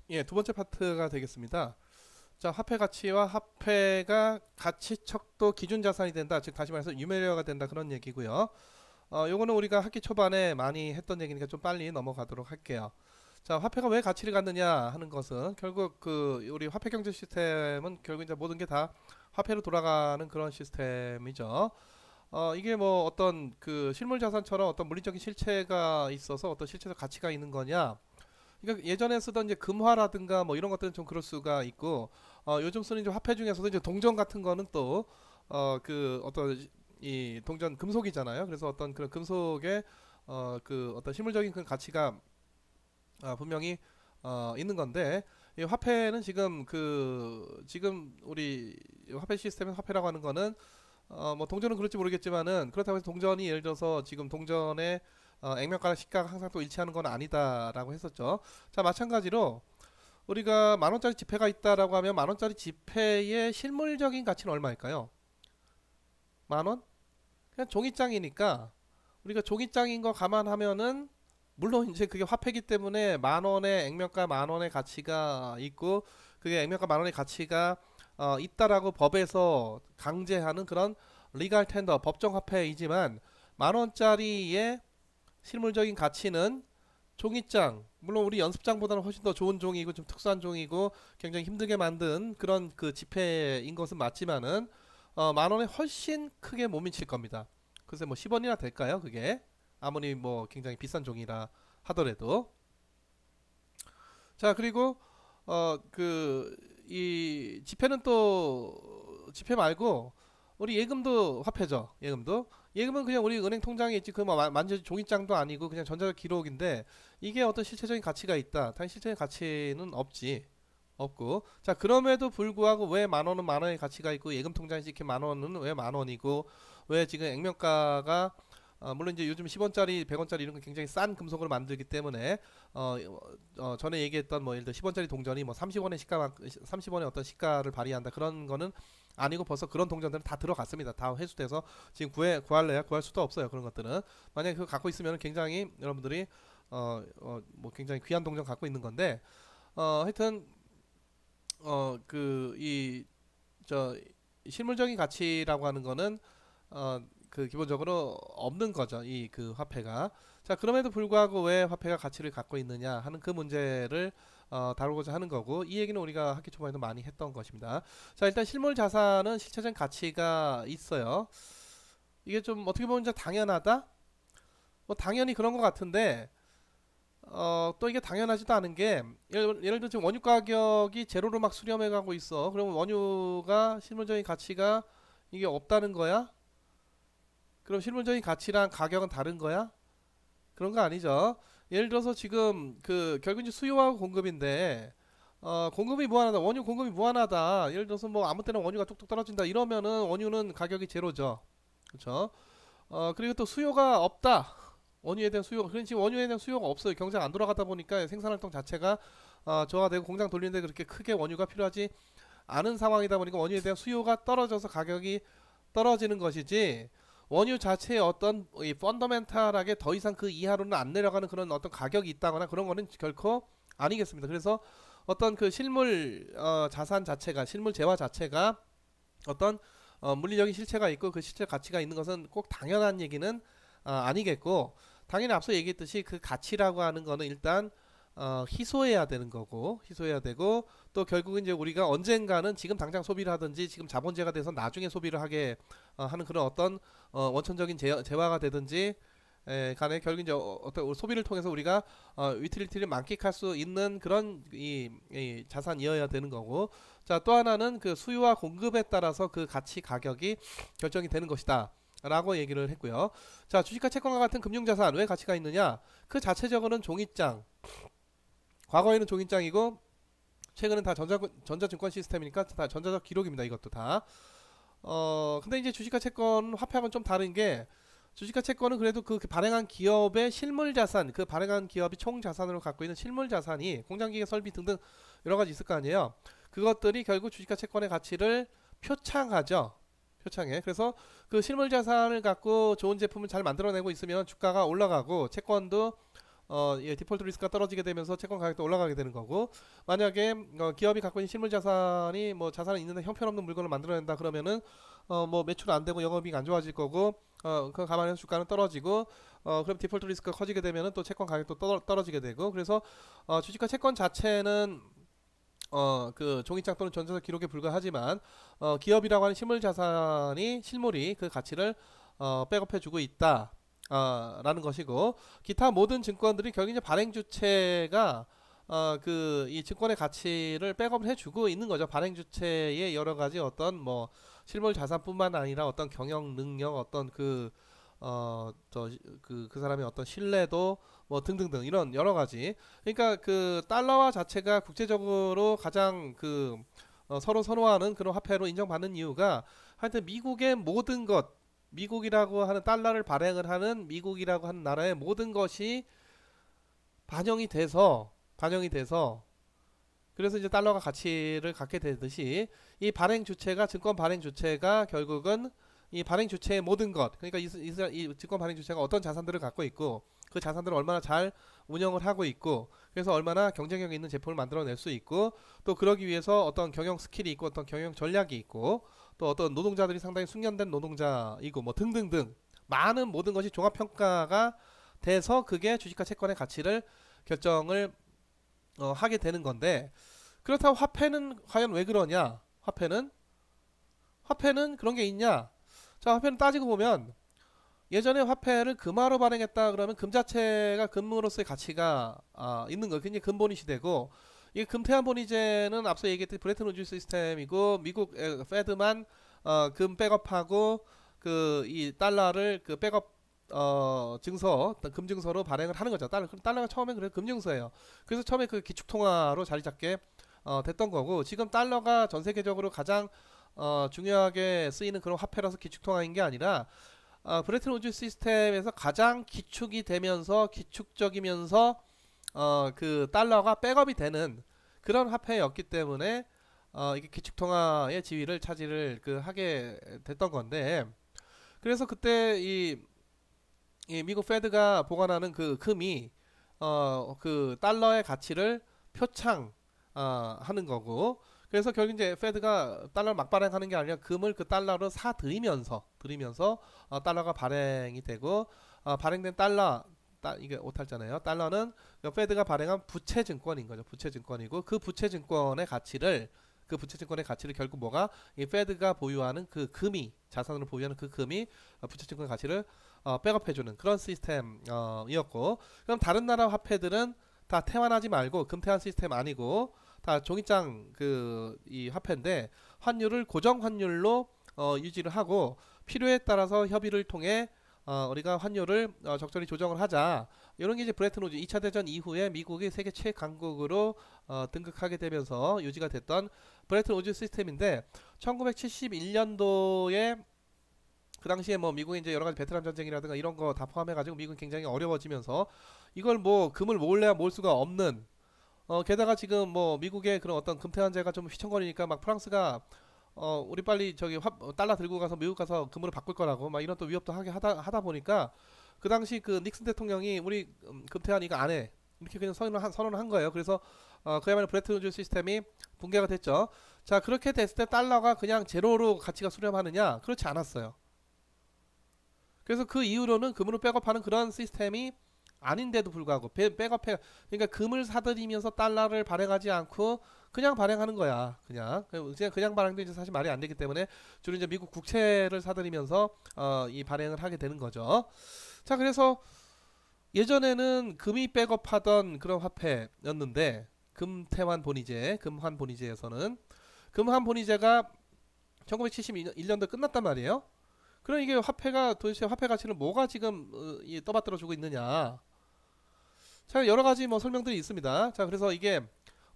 예, 두 번째 파트가 되겠습니다. 자, 화폐 가치와 화폐가 가치척도 기준 자산이 된다. 즉 다시 말해서 유매료가 된다 그런 얘기고요. 요거는 우리가 학기 초반에 많이 했던 얘기니까 좀 빨리 넘어가도록 할게요. 자, 화폐가 왜 가치를 갖느냐 하는 것은 결국 그 우리 화폐 경제 시스템은 결국 이제 모든 게 다 화폐로 돌아가는 그런 시스템이죠. 이게 뭐 어떤 그 실물 자산처럼 어떤 물리적인 실체가 있어서 어떤 실체적 가치가 있는 거냐? 그러니까 예전에 쓰던 이제 금화라든가 뭐 이런 것들은 좀 그럴 수가 있고, 요즘 쓰는 이제 화폐 중에서도 이제 동전 같은 거는 또 그 어떤 이 동전 금속이잖아요. 그래서 어떤 그런 금속의 그 어떤 실물적인 그 가치가 분명히 있는 건데, 이 화폐는 지금 지금 우리 화폐 시스템의 화폐라고 하는 거는 뭐 동전은 그럴지 모르겠지만은 그렇다고 해서 동전이 예를 들어서 지금 동전의 액면가랑 시가가 항상 또 일치하는 건 아니다라고 했었죠. 자, 마찬가지로 우리가 만 원짜리 지폐가 있다라고 하면 만 원짜리 지폐의 실물적인 가치는 얼마일까요? 만 원? 그냥 종이장이니까 우리가 종이장인 거 감안하면은 물론 이제 그게 화폐기 때문에 만 원의 액면가 만 원의 가치가 있고 그게 액면가 만 원의 가치가 있다라고 법에서 강제하는 그런 리갈 텐더 법정 화폐이지만 만 원짜리의 실물적인 가치는 종이장 물론 우리 연습장보다는 훨씬 더 좋은 종이고 좀 특수한 종이고 굉장히 힘들게 만든 그런 그 지폐인 것은 맞지만은 만 원에 훨씬 크게 못 미칠 겁니다. 글쎄 뭐 10원이나 될까요 그게 아무리 뭐 굉장히 비싼 종이라 하더라도. 자, 그리고 그 이 지폐는 또 지폐 말고 우리 예금도 화폐죠. 예금은 그냥 우리 은행 통장에 있지 그 뭐 만져 종이장도 아니고 그냥 전자적 기록인데 이게 어떤 실체적인 가치가 있다. 당연히 실체적인 가치는 없고. 자, 그럼에도 불구하고 왜 만 원은 만 원의 가치가 있고 예금 통장에 찍힌 만 원은 왜 만 원이고 왜 지금 액면가가 물론 이제 요즘 10원짜리, 100원짜리 이런 건 굉장히 싼 금속으로 만들기 때문에 어, 전에 얘기했던 뭐 예를 들어 10원짜리 동전이 뭐 30원의 시가 30원의 어떤 시가를 발휘한다 그런 거는 아니고 벌써 그런 동전들은 다 들어갔습니다. 다 회수돼서 지금 구할래야 구할 수도 없어요. 그런 것들은 만약에 그거 갖고 있으면 굉장히 여러분들이 뭐 굉장히 귀한 동전 갖고 있는 건데 하여튼 그 이 저 실물적인 가치라고 하는 거는 그 기본적으로 없는 거죠. 이 그 화폐가. 자, 그럼에도 불구하고 왜 화폐가 가치를 갖고 있느냐 하는 그 문제를 다루고자 하는 거고 이 얘기는 우리가 학기 초반에도 많이 했던 것입니다. 자, 일단 실물 자산은 실체적인 가치가 있어요. 이게 좀 어떻게 보면 이제 당연하다? 뭐 당연히 그런 것 같은데 또 이게 당연하지도 않은 게 예를 들어 지금 원유 가격이 제로로 막 수렴해 가고 있어. 그러면 원유가 실물적인 가치가 이게 없다는 거야? 그럼 실물적인 가치랑 가격은 다른 거야? 그런 거 아니죠. 예를 들어서 지금 그 결국 이제 수요하고 공급인데 공급이 무한하다. 원유 공급이 무한하다. 예를 들어서 뭐 아무 때나 원유가 뚝뚝 떨어진다. 이러면은 원유는 가격이 제로죠. 그렇죠? 그리고 또 수요가 없다. 원유에 대한 수요가 그런 지금 원유에 대한 수요가 없어요. 경제가 안 돌아가다 보니까 생산활동 자체가 저하되고 공장 돌리는데 그렇게 크게 원유가 필요하지 않은 상황이다 보니까 원유에 대한 수요가 떨어져서 가격이 떨어지는 것이지 원유 자체의 어떤 이 펀더멘탈하게 더 이상 그 이하로는 안 내려가는 그런 어떤 가격이 있다거나 그런 거는 결코 아니겠습니다. 그래서 어떤 그 실물 자산 자체가 실물 재화 자체가 어떤 물리적인 실체가 있고 그 실체 가치가 있는 것은 꼭 당연한 얘기는 아니겠고 당연히 앞서 얘기했듯이 그 가치라고 하는 거는 일단 희소해야 되는 거고 희소해야 되고 또 결국은 이제 우리가 언젠가는 지금 당장 소비를 하든지 지금 자본제가 돼서 나중에 소비를 하게 하는 그런 어떤 원천적인 재화가 되든지 간에 결국 이제 어떤 소비를 통해서 우리가 위틀리티를 만끽할 수 있는 그런 이 자산이어야 되는 거고 자, 또 하나는 그 수요와 공급에 따라서 그 가치 가격이 결정이 되는 것이다. 라고 얘기를 했고요. 자, 주식과 채권과 같은 금융자산 왜 가치가 있느냐? 그 자체적으로는 종이장, 과거에는 종이장이고 최근은 다 전자증권 시스템이니까 다 전자적 기록입니다. 이것도 다. 근데 이제 주식과 채권 화폐하고는 좀 다른 게 주식과 채권은 그래도 그 발행한 기업의 실물 자산, 그 발행한 기업이 총 자산으로 갖고 있는 실물 자산이 공장기계 설비 등등 여러 가지 있을 거 아니에요. 그것들이 결국 주식과 채권의 가치를 표창하죠. 표창해. 그래서 그 실물 자산을 갖고 좋은 제품을 잘 만들어내고 있으면 주가가 올라가고 채권도 예, 디폴트 리스크가 떨어지게 되면서 채권 가격도 올라가게 되는 거고, 만약에 기업이 갖고 있는 실물 자산이 뭐 자산이 있는데 형편없는 물건을 만들어낸다 그러면은 뭐 매출 안 되고 영업이익 안 좋아질 거고, 그거 감안해서 주가는 떨어지고, 그럼 디폴트 리스크가 커지게 되면은 또 채권 가격도 떨어지게 되고, 그래서 주식과 채권 자체는 그 종이장 또는 전자적 기록에 불과하지만 기업이라고 하는 실물 자산이 실물이 그 가치를 백업해주고 있다. 라는 것이고, 기타 모든 증권들이 결국 이제 발행 주체가 그 이 증권의 가치를 백업을 해주고 있는 거죠. 발행 주체의 여러 가지 어떤 뭐 실물 자산뿐만 아니라 어떤 경영 능력, 어떤 그 사람의 어떤 신뢰도 뭐 등등등 이런 여러 가지. 그러니까 그 달러화 자체가 국제적으로 가장 서로 선호하는 그런 화폐로 인정받는 이유가, 하여튼 미국의 모든 것, 미국이라고 하는 달러를 발행을 하는 미국이라고 하는 나라의 모든 것이 반영이 돼서 그래서 이제 달러가 가치를 갖게 되듯이, 이 발행 주체가, 증권 발행 주체가 결국은 이 발행 주체의 모든 것, 그러니까 이 증권 발행 주체가 어떤 자산들을 갖고 있고, 그 자산들을 얼마나 잘 운영을 하고 있고, 그래서 얼마나 경쟁력 있는 제품을 만들어낼 수 있고, 또 그러기 위해서 어떤 경영 스킬이 있고 어떤 경영 전략이 있고, 또 어떤 노동자들이 상당히 숙련된 노동자이고 뭐 등등등 많은 모든 것이 종합 평가가 돼서 그게 주식과 채권의 가치를 결정을 하게 되는 건데, 그렇다고 화폐는 과연 왜 그러냐? 화폐는 그런 게 있냐? 자, 화폐는 따지고 보면, 예전에 화폐를 금화로 발행했다 그러면 금 자체가 금으로서의 가치가 있는 거, 굉장히 근본이 시되고, 이 금태환 본위제는 앞서 얘기했듯이 브레튼 우즈 시스템이고, 미국 페드만 금 백업하고 그 이 달러를 그 백업 증서, 금증서로 발행을 하는 거죠. 달러가 처음엔 그래 금증서예요. 그래서 처음에 그 기축통화로 자리 잡게 됐던 거고, 지금 달러가 전 세계적으로 가장 중요하게 쓰이는 그런 화폐라서 기축통화인 게 아니라, 브레튼 우즈 시스템에서 가장 기축이 되면서 기축적이면서 그 달러가 백업이 되는 그런 화폐였기 때문에 이게 기축통화의 지위를 차지를 하게 됐던 건데, 그래서 그때 이 미국 페드가 보관하는 그 금이 그 달러의 가치를 표창 하는 거고, 그래서 결국 이제 페드가 달러를 막 발행하는 게 아니라 금을 그 달러로 들이면서 달러가 발행이 되고, 발행된 이게 오탈자네요. 달러는 페드가 발행한 부채 증권인 거죠. 부채 증권이고, 그 부채 증권의 가치를 결국 뭐가, 이 페드가 보유하는 그 금이, 자산으로 보유하는 그 금이 부채 증권의 가치를 백업해주는 그런 시스템이었고, 그럼 다른 나라 화폐들은 다 태환하지 말고, 금태환 시스템 아니고 다 종이장 이 화폐인데, 환율을 고정 환율로 유지를 하고, 필요에 따라서 협의를 통해 우리가 환율을 적절히 조정을 하자. 이런 게 이제 브레튼 우즈 2차 대전 이후에 미국이 세계 최강국으로 등극하게 되면서 유지가 됐던 브레튼 우즈 시스템인데, 1971년도에 그 당시에 뭐 미국이 이제 여러 가지 베트남 전쟁이라든가 이런 거 다 포함해가지고 미국이 굉장히 어려워지면서, 이걸 뭐 금을 몰래야 몰 수가 없는, 게다가 지금 뭐 미국의 그런 어떤 금태환제가 좀 휘청거리니까 막 프랑스가 우리 빨리 달러 들고 가서 미국 가서 금으로 바꿀 거라고 막 이런 또 위협도 하다 보니까, 그 당시 그 닉슨 대통령이 우리 금태환 이거 안 해, 이렇게 그냥 선언을 한 거예요. 그래서 그야말로 브레튼 우즈 시스템이 붕괴가 됐죠. 자, 그렇게 됐을 때 달러가 그냥 제로로 가치가 수렴하느냐? 그렇지 않았어요. 그래서 그 이후로는 금으로 백업하는 그런 시스템이 아닌데도 불구하고 그러니까 금을 사들이면서 달러를 발행하지 않고 그냥 발행하는 거야. 그냥 발행도 이제 사실 말이 안 되기 때문에 주로 이제 미국 국채를 사들이면서 이 발행을 하게 되는 거죠. 자, 그래서 예전에는 금이 백업하던 그런 화폐였는데, 금환 본위제에서는 금환 본위제가 1971년도에 끝났단 말이에요. 그럼 이게 화폐가 도대체 화폐 가치를 뭐가 지금 떠받들어 주고 있느냐? 자, 여러 가지 뭐 설명들이 있습니다. 자, 그래서 이게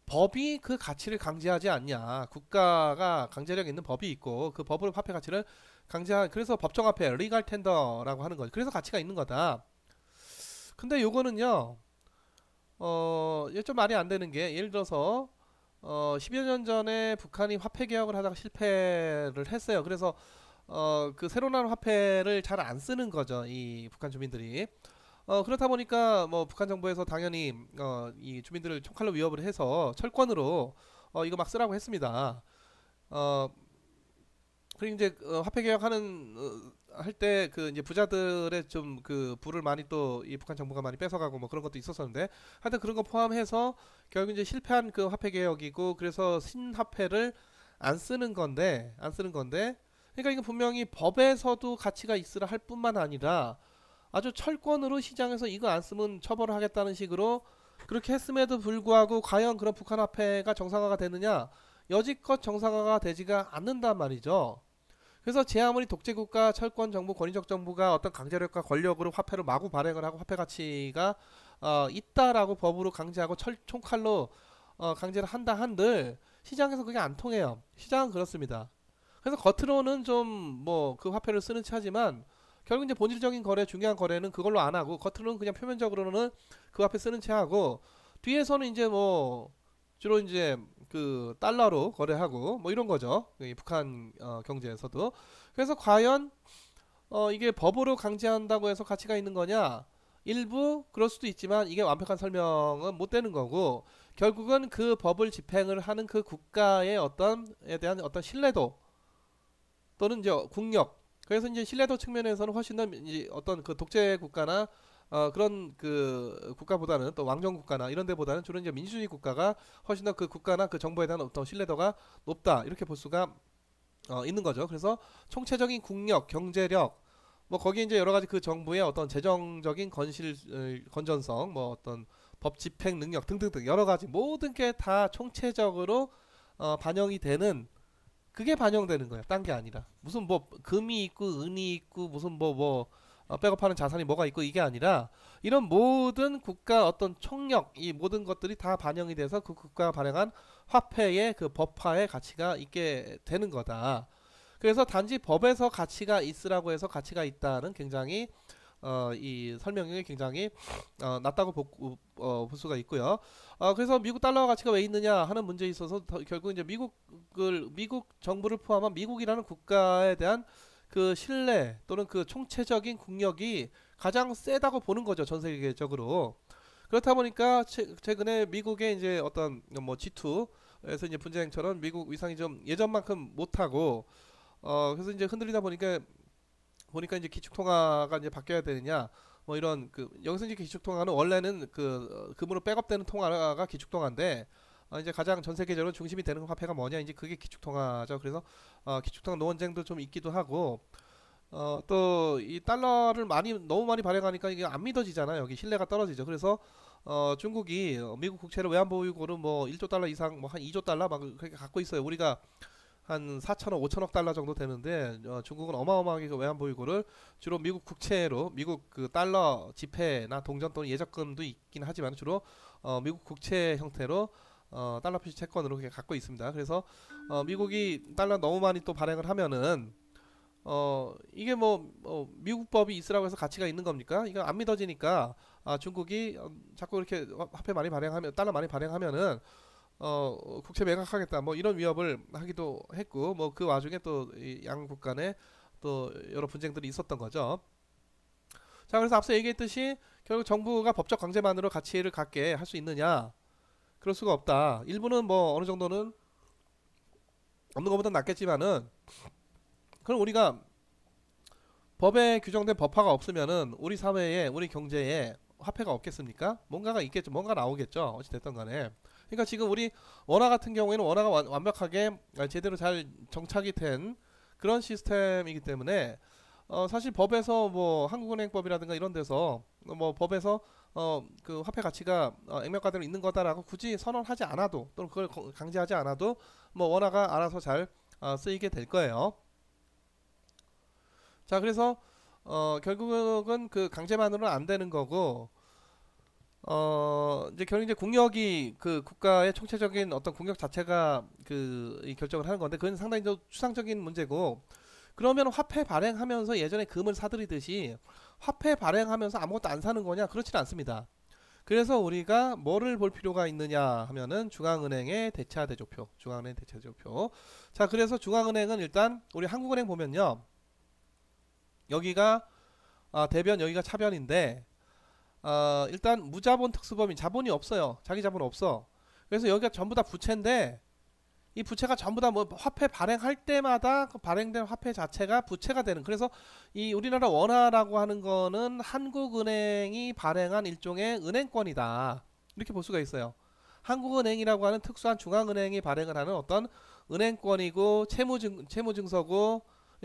법이 그 가치를 강제하지 않냐? 국가가 강제력 있는 법이 있고, 그 법으로 화폐 가치를 그래서 법정화폐, 리갈 텐더라고 하는 거죠. 그래서 가치가 있는 거다. 근데 요거는요, 이게 좀 말이 안 되는 게, 예를 들어서 10여 년 전에 북한이 화폐 개혁을 하다가 실패를 했어요. 그래서 그 새로 나온 화폐를 잘 안 쓰는 거죠, 이 북한 주민들이. 그렇다 보니까 뭐 북한 정부에서 당연히 이 주민들을 총칼로 위협을 해서 철권으로 이거 막 쓰라고 했습니다. 어, 그리고 이제 화폐 개혁하는 할 때 그 이제 부자들의 좀 그 부를 많이 또 이 북한 정부가 많이 뺏어가고 뭐 그런 것도 있었었는데 하여튼 그런 거 포함해서 결국 이제 실패한 그 화폐 개혁이고 그래서 신화폐를 안 쓰는 건데 그러니까 이거 분명히 법에서도 가치가 있으라 할 뿐만 아니라 아주 철권으로 시장에서 이거 안 쓰면 처벌을 하겠다는 식으로 그렇게 했음에도 불구하고 과연 그런 북한 화폐가 정상화가 되느냐? 여지껏 정상화가 되지가 않는단 말이죠. 그래서 제 아무리 독재국가, 철권 정부, 권위적 정부가 어떤 강제력과 권력으로 화폐를 마구 발행을 하고 화폐 가치가 있다라고 법으로 강제하고 총칼로 강제를 한다 한들 시장에서 그게 안 통해요. 시장은 그렇습니다. 그래서 겉으로는 좀 뭐 그 화폐를 쓰는 체하지만 결국 이제 본질적인 거래, 중요한 거래는 그걸로 안 하고 겉으로는 그냥 표면적으로는 그 화폐 쓰는 체하고 뒤에서는 이제 뭐 주로 이제 그 달러로 거래하고 뭐 이런 거죠. 이 북한 경제에서도. 그래서 과연 이게 법으로 강제한다고 해서 가치가 있는 거냐? 일부 그럴 수도 있지만 이게 완벽한 설명은 못 되는 거고 결국은 그 법을 집행을 하는 그 국가의 어떤에 대한 어떤 신뢰도 또는 이제 국력. 그래서 이제 신뢰도 측면에서는 훨씬 더 이제 어떤 그 독재 국가나 그런 그 국가보다는 또 왕정 국가나 이런 데보다는 주로 이제 민주주의 국가가 훨씬 더 그 국가나 그 정부에 대한 어떤 신뢰도가 높다 이렇게 볼 수가 있는 거죠. 그래서 총체적인 국력, 경제력 뭐 거기에 이제 여러 가지 그 정부의 어떤 재정적인 건전성, 뭐 어떤 법 집행 능력 등등등 여러 가지 모든 게 다 총체적으로 반영이 되는 그게 반영되는 거야. 딴 게 아니라. 무슨 뭐 금이 있고 은이 있고 무슨 백업하는 자산이 뭐가 있고 이게 아니라 이런 모든 국가 어떤 총력 이 모든 것들이 다 반영이 돼서 그 국가가 발행한 화폐의 그 법화의 가치가 있게 되는 거다. 그래서 단지 법에서 가치가 있으라고 해서 가치가 있다는 굉장히 이 설명이 굉장히 낮다고 볼 수가 있고요. 그래서 미국 달러 가치가 왜 있느냐 하는 문제에 있어서 결국 이제 미국 정부를 포함한 미국이라는 국가에 대한 그 신뢰 또는 그 총체적인 국력이 가장 세다고 보는 거죠 전 세계적으로. 그렇다 보니까 최근에 미국의 이제 어떤 뭐 G2에서 이제 분쟁처럼 미국 위상이 좀 예전만큼 못하고 그래서 이제 흔들리다 보니까 이제 기축통화가 이제 바뀌어야 되느냐 뭐 이런 그 여기서 이제 기축통화는 원래는 그 금으로 백업되는 통화가 기축통화인데 이제 가장 전 세계적으로 중심이 되는 화폐가 뭐냐 이제 그게 기축통화죠. 그래서 기축통화 논쟁도 좀 있기도 하고 또 이 달러를 너무 많이 발행하니까 이게 안 믿어지잖아요. 여기 신뢰가 떨어지죠. 그래서 중국이 미국 국채를 외환보유고를 뭐 1조 달러 이상 뭐 한 2조 달러 막 그렇게 갖고 있어요. 우리가 한 4천억, 5천억 달러 정도 되는데 중국은 어마어마하게 그 외환보유고를 주로 미국 국채로 미국 그 달러 지폐나 동전 또는 예적금도 있긴 하지만 주로 미국 국채 형태로 달러 표시 채권으로 그렇게 갖고 있습니다. 그래서 미국이 달러 너무 많이 또 발행을 하면은 이게 미국 법이 있으라고 해서 가치가 있는 겁니까? 이거 안 믿어지니까 중국이 자꾸 이렇게 화폐 많이 발행하면 달러 많이 발행하면은 국채 매각하겠다 뭐 이런 위협을 하기도 했고 뭐 그 와중에 또 양국 간에 또 여러 분쟁들이 있었던 거죠. 자 그래서 앞서 얘기했듯이 결국 정부가 법적 강제만으로 가치를 갖게 할 수 있느냐? 그럴 수가 없다. 일부는 뭐 어느 정도는 없는 것보다 낫겠지만은 그럼 우리가 법에 규정된 법화가 없으면은 우리 사회에 우리 경제에 화폐가 없겠습니까? 뭔가가 있겠죠. 뭔가 나오겠죠. 어찌됐든 간에. 그러니까 지금 우리 원화 같은 경우에는 원화가 완벽하게 제대로 잘 정착이 된 그런 시스템이기 때문에 사실 법에서 뭐 한국은행법이라든가 이런 데서 뭐 법에서 그 화폐 가치가 액면가대로 있는 거다라고 굳이 선언하지 않아도 또는 그걸 강제하지 않아도 뭐 원화가 알아서 잘 쓰이게 될 거예요. 자 그래서 결국은 그 강제만으로는 안 되는 거고 이제 결국 이제 국력이 그 국가의 총체적인 어떤 국력 자체가 이 결정을 하는 건데 그건 상당히 좀 추상적인 문제고 그러면 화폐 발행하면서 예전에 금을 사들이듯이 화폐 발행하면서 아무것도 안 사는 거냐? 그렇지는 않습니다. 그래서 우리가 뭐를 볼 필요가 있느냐 하면은 중앙은행의 대차 대조표, 중앙은행 대차 대조표. 자, 그래서 중앙은행은 일단 우리 한국은행 보면요, 여기가 대변, 여기가 차변인데 일단 무자본 특수법인 자본이 없어요. 자기 자본 없어. 그래서 여기가 전부 다 부채인데 이 부채가 전부 다 뭐 화폐 발행할 때마다 그 발행된 화폐 자체가 부채가 되는. 그래서 이 우리나라 원화라고 하는 거는 한국은행이 발행한 일종의 은행권이다. 이렇게 볼 수가 있어요. 한국은행이라고 하는 특수한 중앙은행이 발행을 하는 어떤 은행권이고 채무증서고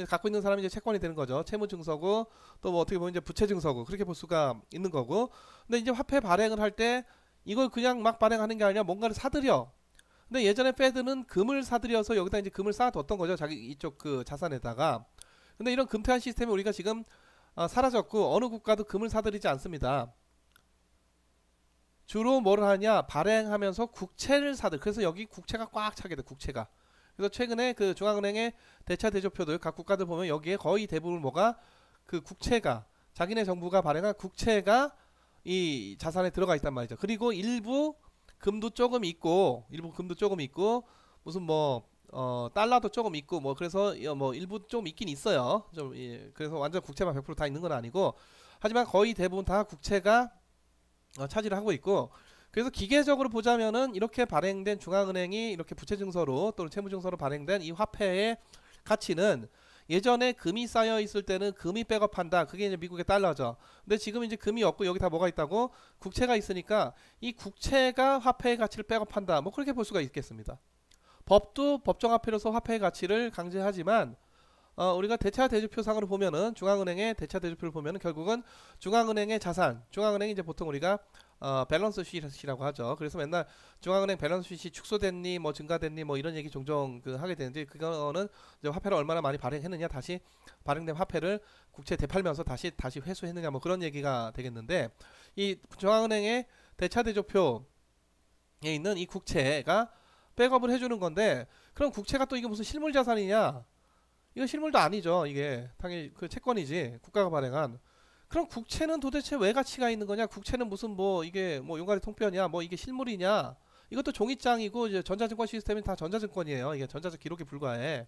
갖고 있는 사람이 이제 채권이 되는 거죠. 채무증서고 또 뭐 어떻게 보면 이제 부채증서고 그렇게 볼 수가 있는 거고. 근데 이제 화폐 발행을 할 때 이걸 그냥 막 발행하는 게 아니라 뭔가를 사들여. 근데 예전에 패드는 금을 사들여서 여기다 이제 금을 쌓아뒀던 거죠. 자기 이쪽 그 자산에다가. 근데 이런 금태환 시스템이 우리가 지금 사라졌고 어느 국가도 금을 사들이지 않습니다. 주로 뭘 하냐 발행하면서 국채를 사들. 그래서 여기 국채가 꽉 차게 돼. 국채가. 그래서 최근에 그 중앙은행의 대차 대조표들 각 국가들 보면 여기에 거의 대부분 뭐가 그 국채가 자기네 정부가 발행한 국채가 이 자산에 들어가 있단 말이죠. 그리고 일부 금도 조금 있고 무슨 뭐 달러도 조금 있고 뭐 그래서 뭐 일부 좀 있긴 있어요. 좀 그래서 완전 국채만 100% 다 있는 건 아니고 하지만 거의 대부분 다 국채가 차지를 하고 있고. 그래서 기계적으로 보자면은 이렇게 발행된 중앙은행이 이렇게 부채증서로 또는 채무증서로 발행된 이 화폐의 가치는 예전에 금이 쌓여 있을 때는 금이 백업한다. 그게 이제 미국의 달러죠. 근데 지금 이제 금이 없고 여기 다 뭐가 있다고 국채가 있으니까 이 국채가 화폐의 가치를 백업한다. 뭐 그렇게 볼 수가 있겠습니다. 법도 법정화폐로서 화폐의 가치를 강제하지만 우리가 대차 대조표상으로 보면은 중앙은행의 대차 대조표를 보면은 결국은 중앙은행의 자산, 중앙은행이 이제 보통 우리가 밸런스 쉿이라고 하죠. 그래서 맨날 중앙은행 밸런스 쉿이 축소됐니, 뭐 증가됐니, 뭐 이런 얘기 종종 하게 되는데 그거는 이제 화폐를 얼마나 많이 발행했느냐, 다시 발행된 화폐를 국채 되팔면서 다시 회수했느냐, 뭐 그런 얘기가 되겠는데 이 중앙은행의 대차 대조표에 있는 이 국채가 백업을 해주는 건데 그럼 국채가 또 이게 무슨 실물 자산이냐? 이거 실물도 아니죠. 이게 당연히 그 채권이지 국가가 발행한. 그럼 국채는 도대체 왜 가치가 있는 거냐? 국채는 무슨 뭐 이게 뭐 용가리 통뼈냐? 뭐 이게 실물이냐? 이것도 종이장이고 이제 전자증권 시스템이 다 전자증권이에요. 이게 전자적 기록에 불과해.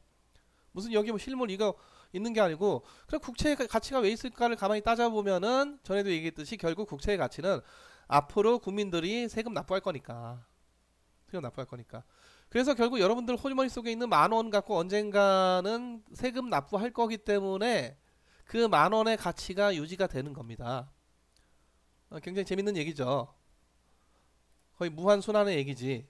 무슨 여기 뭐 실물 이거 있는 게 아니고 그럼 국채의 가치가 왜 있을까를 가만히 따져보면은 전에도 얘기했듯이 결국 국채의 가치는 앞으로 국민들이 세금 납부할 거니까. 세금 납부할 거니까. 그래서 결국 여러분들 호주머니 속에 있는 10,000원 갖고 언젠가는 세금 납부할 거기 때문에 그 10,000원의 가치가 유지가 되는 겁니다. 굉장히 재밌는 얘기죠. 거의 무한순환의 얘기지.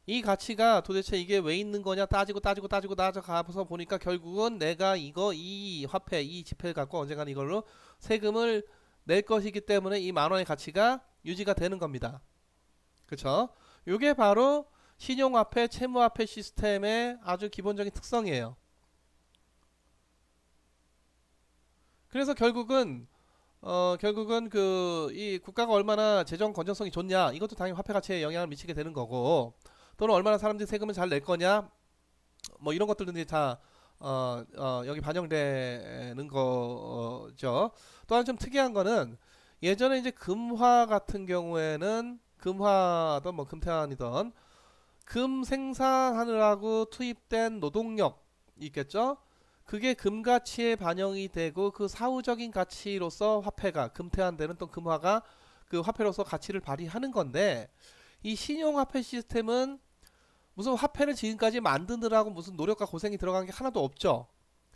이 가치가 도대체 이게 왜 있는 거냐 따져가서 보니까 결국은 내가 이 화폐, 이 지폐를 갖고 언젠가는 이걸로 세금을 낼 것이기 때문에 이 10,000원의 가치가 유지가 되는 겁니다. 그쵸? 요게 바로 신용화폐, 채무화폐 시스템의 아주 기본적인 특성이에요. 그래서 결국은 이 국가가 얼마나 재정 건전성이 좋냐 이것도 당연히 화폐 가치에 영향을 미치게 되는 거고 또는 얼마나 사람들이 세금을 잘 낼 거냐 뭐 이런 것들이 다 여기 반영되는 거죠. 또한 좀 특이한 거는 예전에 이제 금화 같은 경우에는 금화든 뭐 금태환이든 금 생산하느라고 투입된 노동력 있겠죠? 그게 금 가치에 반영이 되고 그 사후적인 가치로서 화폐가 금태환되는 또 금화가 그 화폐로서 가치를 발휘하는 건데 이 신용화폐 시스템은 무슨 화폐를 지금까지 만드느라고 무슨 노력과 고생이 들어간 게 하나도 없죠.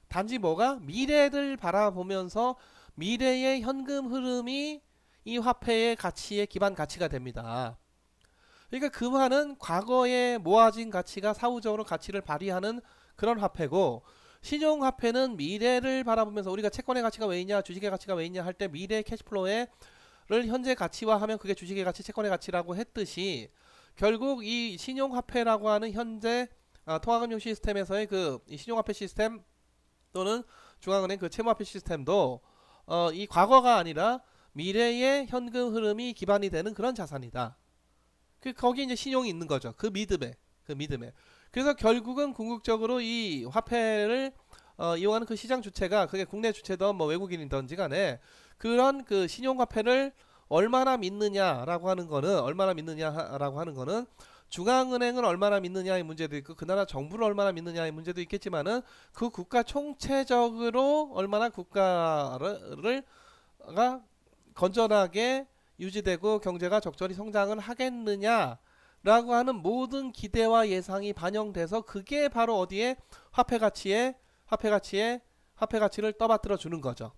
단지 뭐가 미래를 바라보면서 미래의 현금 흐름이 이 화폐의 가치의 기반 가치가 됩니다. 그러니까 금화는 과거에 모아진 가치가 사후적으로 가치를 발휘하는 그런 화폐고 신용화폐는 미래를 바라보면서 우리가 채권의 가치가 왜 있냐 주식의 가치가 왜 있냐 할 때 미래의 캐시플로우를 현재 가치화하면 그게 주식의 가치 채권의 가치라고 했듯이 결국 이 신용화폐라고 하는 현재 통화금융 시스템에서의 그 신용화폐 시스템 또는 중앙은행 그 채무화폐 시스템도 이 과거가 아니라 미래의 현금 흐름이 기반이 되는 그런 자산이다. 거기 이제 신용이 있는 거죠. 그 믿음에. 그래서 결국은 궁극적으로 이 화폐를 이용하는 그 시장 주체가 그게 국내 주체든 뭐 외국인이든지 간에 그런 그 신용화폐를 얼마나 믿느냐라고 하는 거는 중앙은행을 얼마나 믿느냐의 문제도 있고 그 나라 정부를 얼마나 믿느냐의 문제도 있겠지만은 그 국가 총체적으로 얼마나 국가를 건전하게 유지되고 경제가 적절히 성장을 하겠느냐라고 하는 모든 기대와 예상이 반영돼서 그게 바로 어디에 화폐 가치를 떠받들어 주는 거죠.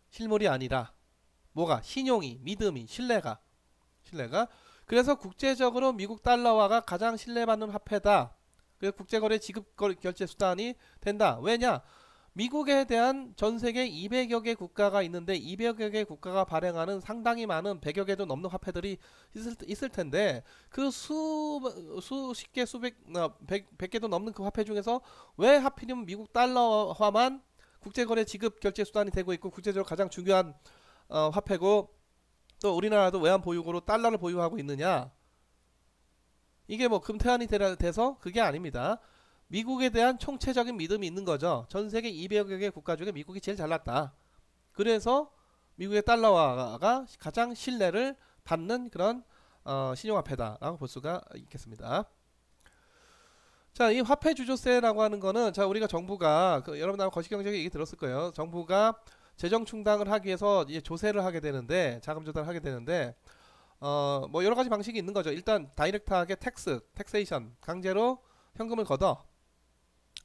실물이 아니라 뭐가 신용이, 믿음이, 신뢰가. 그래서 국제적으로 미국 달러화가 가장 신뢰받는 화폐다. 그래서 국제거래 지급 결제 수단이 된다. 왜냐? 미국에 대한 전 세계 200여 개 국가가 있는데 200여 개 국가가 발행하는 상당히 많은 100여 개도 넘는 화폐들이 있을 텐데 그 수십 개, 수백, 100개도 넘는 그 화폐 중에서 왜 하필이면 미국 달러화만 국제거래 지급 결제 수단이 되고 있고 국제적으로 가장 중요한 화폐고 또 우리나라도 외환 보유고로 달러를 보유하고 있느냐? 이게 뭐 금태환이 돼서 그게 아닙니다. 미국에 대한 총체적인 믿음이 있는 거죠. 전 세계 200여 개 국가 중에 미국이 제일 잘났다. 그래서 미국의 달러화가 가장 신뢰를 받는 그런 신용화폐다라고 볼 수가 있겠습니다. 자, 이 화폐 주조세라고 하는 거는 자 우리가 정부가 여러분 아마 거시경제 얘기 들었을 거예요. 정부가 재정 충당을 하기 위해서 이제 조세를 하게 되는데 자금 조달을 하게 되는데 뭐 여러 가지 방식이 있는 거죠. 일단 다이렉트하게 텍세이션 강제로 현금을 걷어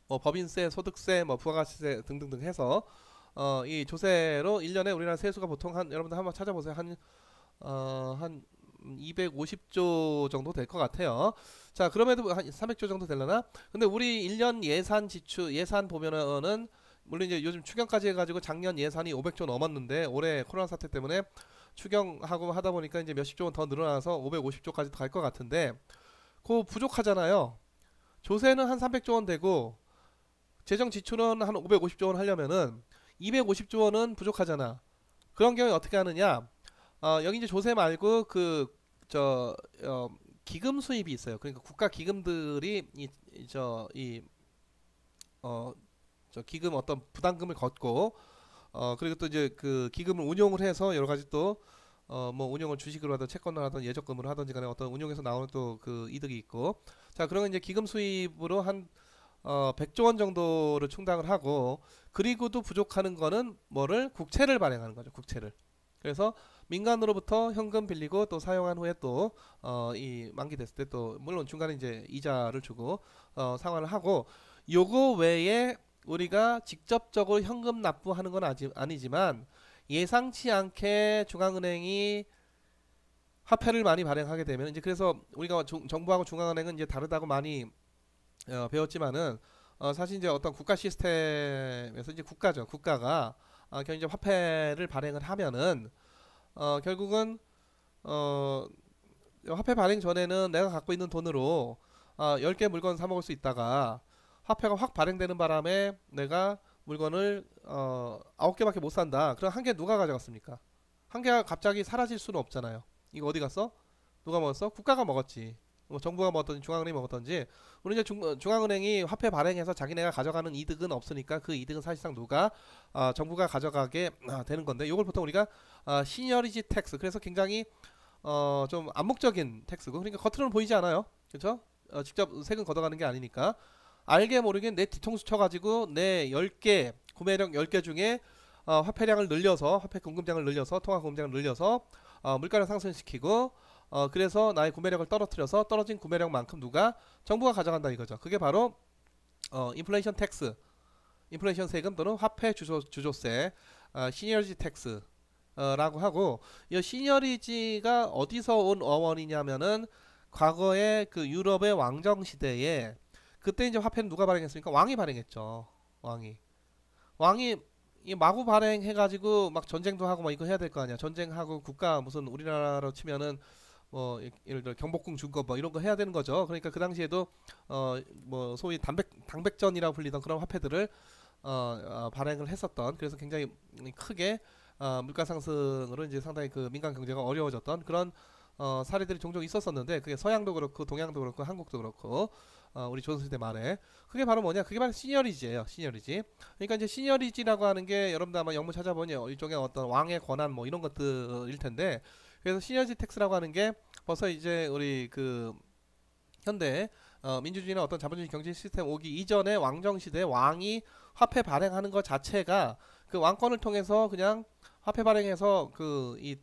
뭐 법인세, 소득세, 뭐 부가가치세 등등등 해서 이 조세로 1년에 우리나라 세수가 보통 한 여러분들 한번 찾아보세요. 한 250조 정도 될 것 같아요. 자, 그럼에도 한 300조 정도 되려나? 근데 우리 1년 예산 보면은 물론 이제 요즘 추경까지 해가지고 작년 예산이 500조 넘었는데 올해 코로나 사태 때문에 추경하고 하다 보니까 이제 몇십조 원 더 늘어나서 550조까지 갈 것 같은데 그거 부족하잖아요. 조세는 한 300조 원 되고 재정 지출은 한 550조 원 하려면은 250조 원은 부족하잖아. 그런 경우에 어떻게 하느냐? 여기 이제 조세 말고 기금 수입이 있어요. 그러니까 국가 기금들이 기금 어떤 부담금을 걷고 그리고 또 이제 그 기금을 운용을 해서 여러 가지 또 뭐 운용을 주식으로 하든 채권을 하든 예적금으로 하든지 간에 어떤 운용에서 나오는 또 그 이득이 있고 자 그러면 이제 기금 수입으로 한 100조 원 정도를 충당을 하고 그리고도 부족하는 거는 뭐를 국채를 발행하는 거죠. 국채를. 그래서 민간으로부터 현금 빌리고 또 사용한 후에 또 이 만기됐을 때 또 물론 중간에 이제 이자를 주고 상환을 하고 요거 외에 우리가 직접적으로 현금 납부하는 건 아니지만 예상치 않게 중앙은행이 화폐를 많이 발행하게 되면 이제 그래서 우리가 정부하고 중앙은행은 이제 다르다고 많이 배웠지만은 사실 이제 어떤 국가 시스템에서 이제 국가가 결국 이제 화폐를 발행을 하면은 결국은 화폐 발행 전에는 내가 갖고 있는 돈으로 10개 물건 사 먹을 수 있다가 화폐가 확 발행되는 바람에 내가 물건을 9개밖에 못 산다. 그럼 한 개 누가 가져갔습니까? 한 개가 갑자기 사라질 수는 없잖아요. 이거 어디 갔어? 누가 먹었어? 국가가 먹었지. 뭐 정부가 먹었던지 중앙은행이 먹었던지 우리 이제 중앙은행이 화폐 발행해서 자기네가 가져가는 이득은 없으니까 그 이득은 사실상 누가 정부가 가져가게 되는 건데 이걸 보통 우리가 시니어리티 텍스 그래서 굉장히 좀 암묵적인 텍스고 그러니까 겉으로는 보이지 않아요. 그렇죠? 직접 세금 걷어가는 게 아니니까 알게 모르게 내 뒤통수 쳐가지고 내 10개 구매량 10개 중에 화폐량을 늘려서 화폐 공급량을 늘려서 통화 공급량을 늘려서 물가를 상승시키고 그래서 나의 구매력을 떨어뜨려서 떨어진 구매력만큼 누가 정부가 가져간다 이거죠. 그게 바로 인플레이션 텍스, 인플레이션 세금 또는 화폐 주조세, 시니어리티 텍스라고 하고 이 시니어리티가 어디서 온 어원이냐면은 과거에 그 유럽의 왕정 시대에 그때 이제 화폐는 누가 발행했습니까? 왕이 발행했죠. 왕이 이 마구 발행해가지고 막 전쟁도 하고 막 이거 해야 될 거 아니야. 전쟁하고 국가 무슨 우리나라로 치면은 뭐 예를 들어 경복궁 준거 뭐 이런 거 해야 되는 거죠. 그러니까 그 당시에도 뭐 소위 당백전이라고 불리던 그런 화폐들을 발행을 했었던 그래서 굉장히 크게 물가 상승으로 이제 상당히 그 민간 경제가 어려워졌던 그런 사례들이 종종 있었었는데 그게 서양도 그렇고 동양도 그렇고 한국도 그렇고 우리 조선시대 말에 그게 바로 뭐냐 그게 바로 시니어리지예요. 시니어리지. 그러니까 이제 시니어리지라고 하는 게 여러분들 아마 영문 찾아보니 일종의 어떤 왕의 권한 뭐 이런 것들일 텐데 그래서 시니어리지 텍스라고 하는 게 벌써 이제 우리 그 현대 민주주의나 어떤 자본주의 경제 시스템 오기 이전에 왕정 시대 왕이 화폐 발행하는 것 자체가 그 왕권을 통해서 그냥 화폐 발행해서 그 이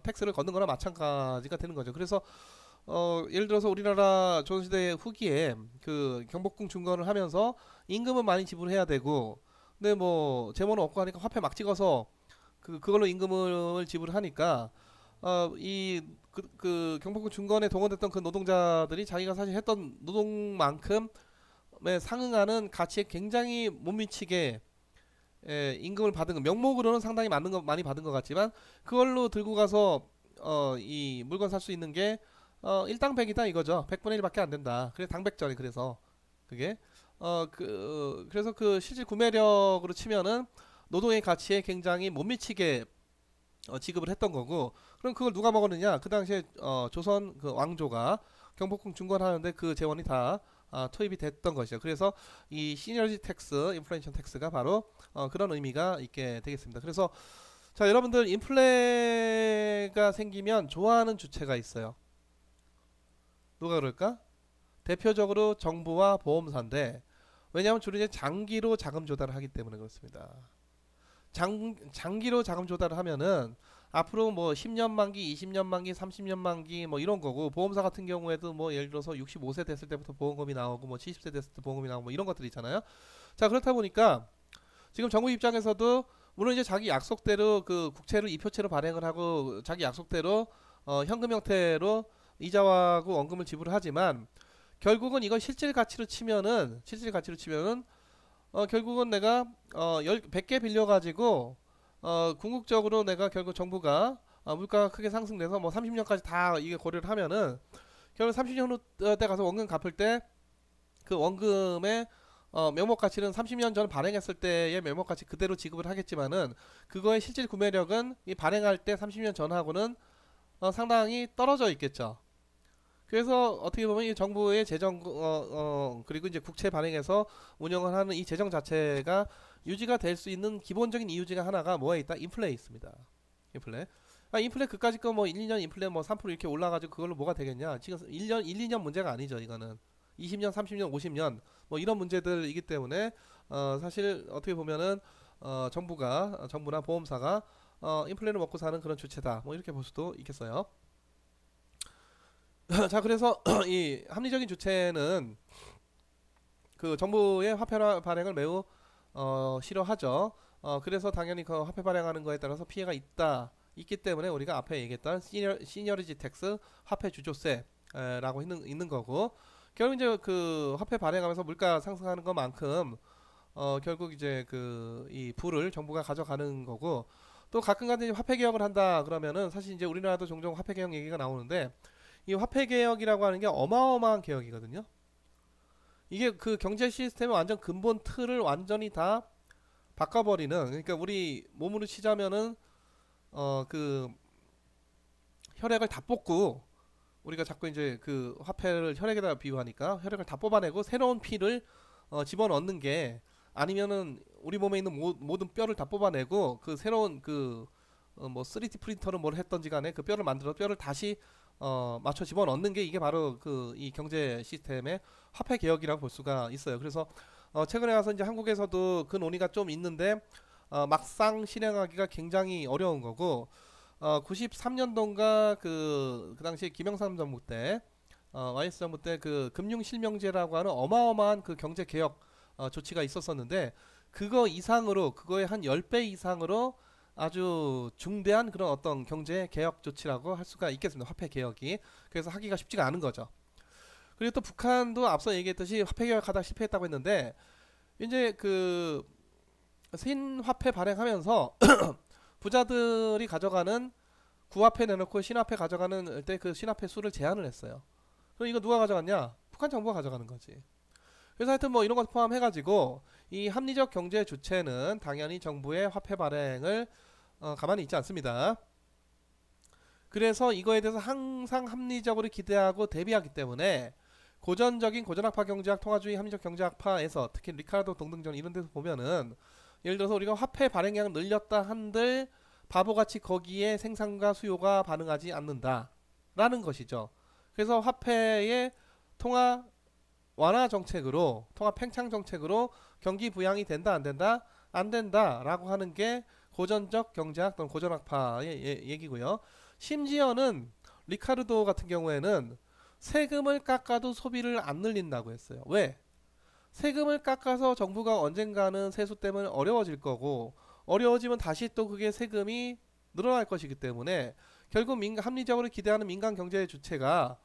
텍스를 걷는 거나 마찬가지가 되는 거죠. 그래서 예를 들어서 우리나라 조선시대 후기에 그 경복궁 중건을 하면서 임금은 많이 지불해야 되고, 근데 뭐 재원은 없고 하니까 화폐 막 찍어서 그걸로 임금을 지불하니까 그 경복궁 중건에 동원됐던 그 노동자들이 자기가 사실 했던 노동만큼에 상응하는 가치에 굉장히 못 미치게 임금을 받은 거, 명목으로는 상당히 많이 받은 것 같지만 그걸로 들고 가서 이 물건 살 수 있는 게 일당 100이다 이거죠. 100분의 1밖에 안 된다. 그래 당백전이. 그래서 그게 그래서 그 실질 구매력으로 치면은 노동의 가치에 굉장히 못 미치게 지급을 했던 거고, 그럼 그걸 누가 먹었느냐? 그 당시에 조선 그 왕조가 경복궁 중건하는데 그 재원이 다 투입이 됐던 것이죠. 그래서 이 시니어리티 텍스, 인플레이션 텍스가 바로 그런 의미가 있게 되겠습니다. 그래서 자, 여러분들 인플레가 생기면 좋아하는 주체가 있어요. 누가 그럴까? 대표적으로 정부와 보험사인데, 왜냐하면 주로 이제 장기로 자금 조달을 하기 때문에 그렇습니다. 장기로 자금 조달을 하면은 앞으로 뭐 10년 만기, 20년 만기, 30년 만기 뭐 이런 거고, 보험사 같은 경우에도 뭐 예를 들어서 65세 됐을 때부터 보험금이 나오고 뭐 70세 됐을 때 보험금이 나오고 뭐 이런 것들이 있잖아요. 자, 그렇다 보니까 지금 정부 입장에서도 물론 이제 자기 약속대로 그 국채를 이표채로 발행을 하고 자기 약속대로 현금 형태로 이자하고 원금을 지불하지만, 결국은 이건 실질 가치로 치면은 결국은 내가 100개 빌려가지고 궁극적으로 내가 결국 정부가 물가가 크게 상승돼서 뭐 30년까지 다 이게 고려를 하면은 결국 30년 후 때 가서 원금 갚을 때 그 원금의 명목 가치는 30년 전 발행했을 때의 명목 가치 그대로 지급을 하겠지만은, 그거의 실질 구매력은 이 발행할 때 30년 전하고는 상당히 떨어져 있겠죠. 그래서 어떻게 보면 이 정부의 재정 그리고 이제 국채 발행해서 운영을 하는 이 재정 자체가 유지가 될 수 있는 기본적인 이유 중에 하나가 뭐에 있다? 인플레에 있습니다. 인플레 그까짓 거 뭐 1, 2년 인플레 뭐 3% 이렇게 올라가지고 그걸로 뭐가 되겠냐? 지금 1년 2년 문제가 아니죠. 이거는 20년, 30년, 50년 뭐 이런 문제들이기 때문에 사실 어떻게 보면은 정부나 보험사가 인플레를 먹고 사는 그런 주체다. 뭐 이렇게 볼 수도 있겠어요. 자, 그래서 이 합리적인 주체는 그 정부의 화폐 발행을 매우 싫어하죠. 그래서 당연히 그 화폐 발행하는 거에 따라서 피해가 있기 때문에 우리가 앞에 얘기했던 시니어리티 텍스, 화폐 주조세라고 있는 거고, 결국 이제 그 화폐 발행하면서 물가 상승하는 것만큼 결국 이제 그 이 부를 정부가 가져가는 거고, 또 가끔가다 화폐 개혁을 한다 그러면은 사실 이제 우리나라도 종종 화폐 개혁 얘기가 나오는데, 이 화폐 개혁이라고 하는 게 어마어마한 개혁이거든요. 이게 그 경제 시스템의 완전 근본 틀을 완전히 다 바꿔버리는, 그러니까 우리 몸으로 치자면은 그 혈액을 다 뽑고, 우리가 자꾸 이제 그 화폐를 혈액에다 비유하니까 혈액을 다 뽑아내고 새로운 피를 집어넣는 게, 아니면은 우리 몸에 있는 모든 뼈를 다 뽑아내고 그 새로운 그 뭐 3D 프린터를 뭘 했던지 간에 그 뼈를 만들어 뼈를 다시 맞춰 집어넣는 게, 이게 바로 그 이 경제 시스템의 화폐 개혁이라고 볼 수가 있어요. 그래서 최근에 와서 이제 한국에서도 그 논의가 좀 있는데 막상 실행하기가 굉장히 어려운 거고, 93년도인가 그 당시에 김영삼 정부 때 YS 정부 때 그 금융실명제라고 하는 어마어마한 그 경제 개혁 조치가 있었었는데, 그거의 한 10배 이상으로 아주 중대한 그런 어떤 경제 개혁 조치라고 할 수가 있겠습니다. 화폐 개혁이. 그래서 하기가 쉽지가 않은 거죠. 그리고 또 북한도 앞서 얘기했듯이 화폐 개혁하다 실패했다고 했는데, 이제 그 신화폐 발행하면서 부자들이 가져가는 구화폐 내놓고 신화폐 가져가는 때 그 신화폐 수를 제한을 했어요. 그럼 이거 누가 가져갔냐? 북한 정부가 가져가는 거지. 그래서 하여튼 뭐 이런 것 포함해가지고 이 합리적 경제 주체는 당연히 정부의 화폐 발행을 가만히 있지 않습니다. 그래서 이거에 대해서 항상 합리적으로 기대하고 대비하기 때문에 고전적인 고전학파 경제학, 통화주의 합리적 경제학파에서 특히 리카르도 동등전 이런 데서 보면은, 예를 들어서 우리가 화폐 발행량을 늘렸다 한들 바보같이 거기에 생산과 수요가 반응하지 않는다 라는 것이죠. 그래서 화폐의 통화 완화 정책으로, 통화 팽창 정책으로 경기 부양이 된다 안 된다? 안 된다 라고 하는 게 고전적 경제학 또는 고전학파의 얘기고요. 심지어는 리카르도 같은 경우에는 세금을 깎아도 소비를 안 늘린다고 했어요. 왜? 세금을 깎아서 정부가 언젠가는 세수 때문에 어려워질 거고, 어려워지면 다시 또 그게 세금이 늘어날 것이기 때문에 결국 합리적으로 기대하는 민간 경제 주체가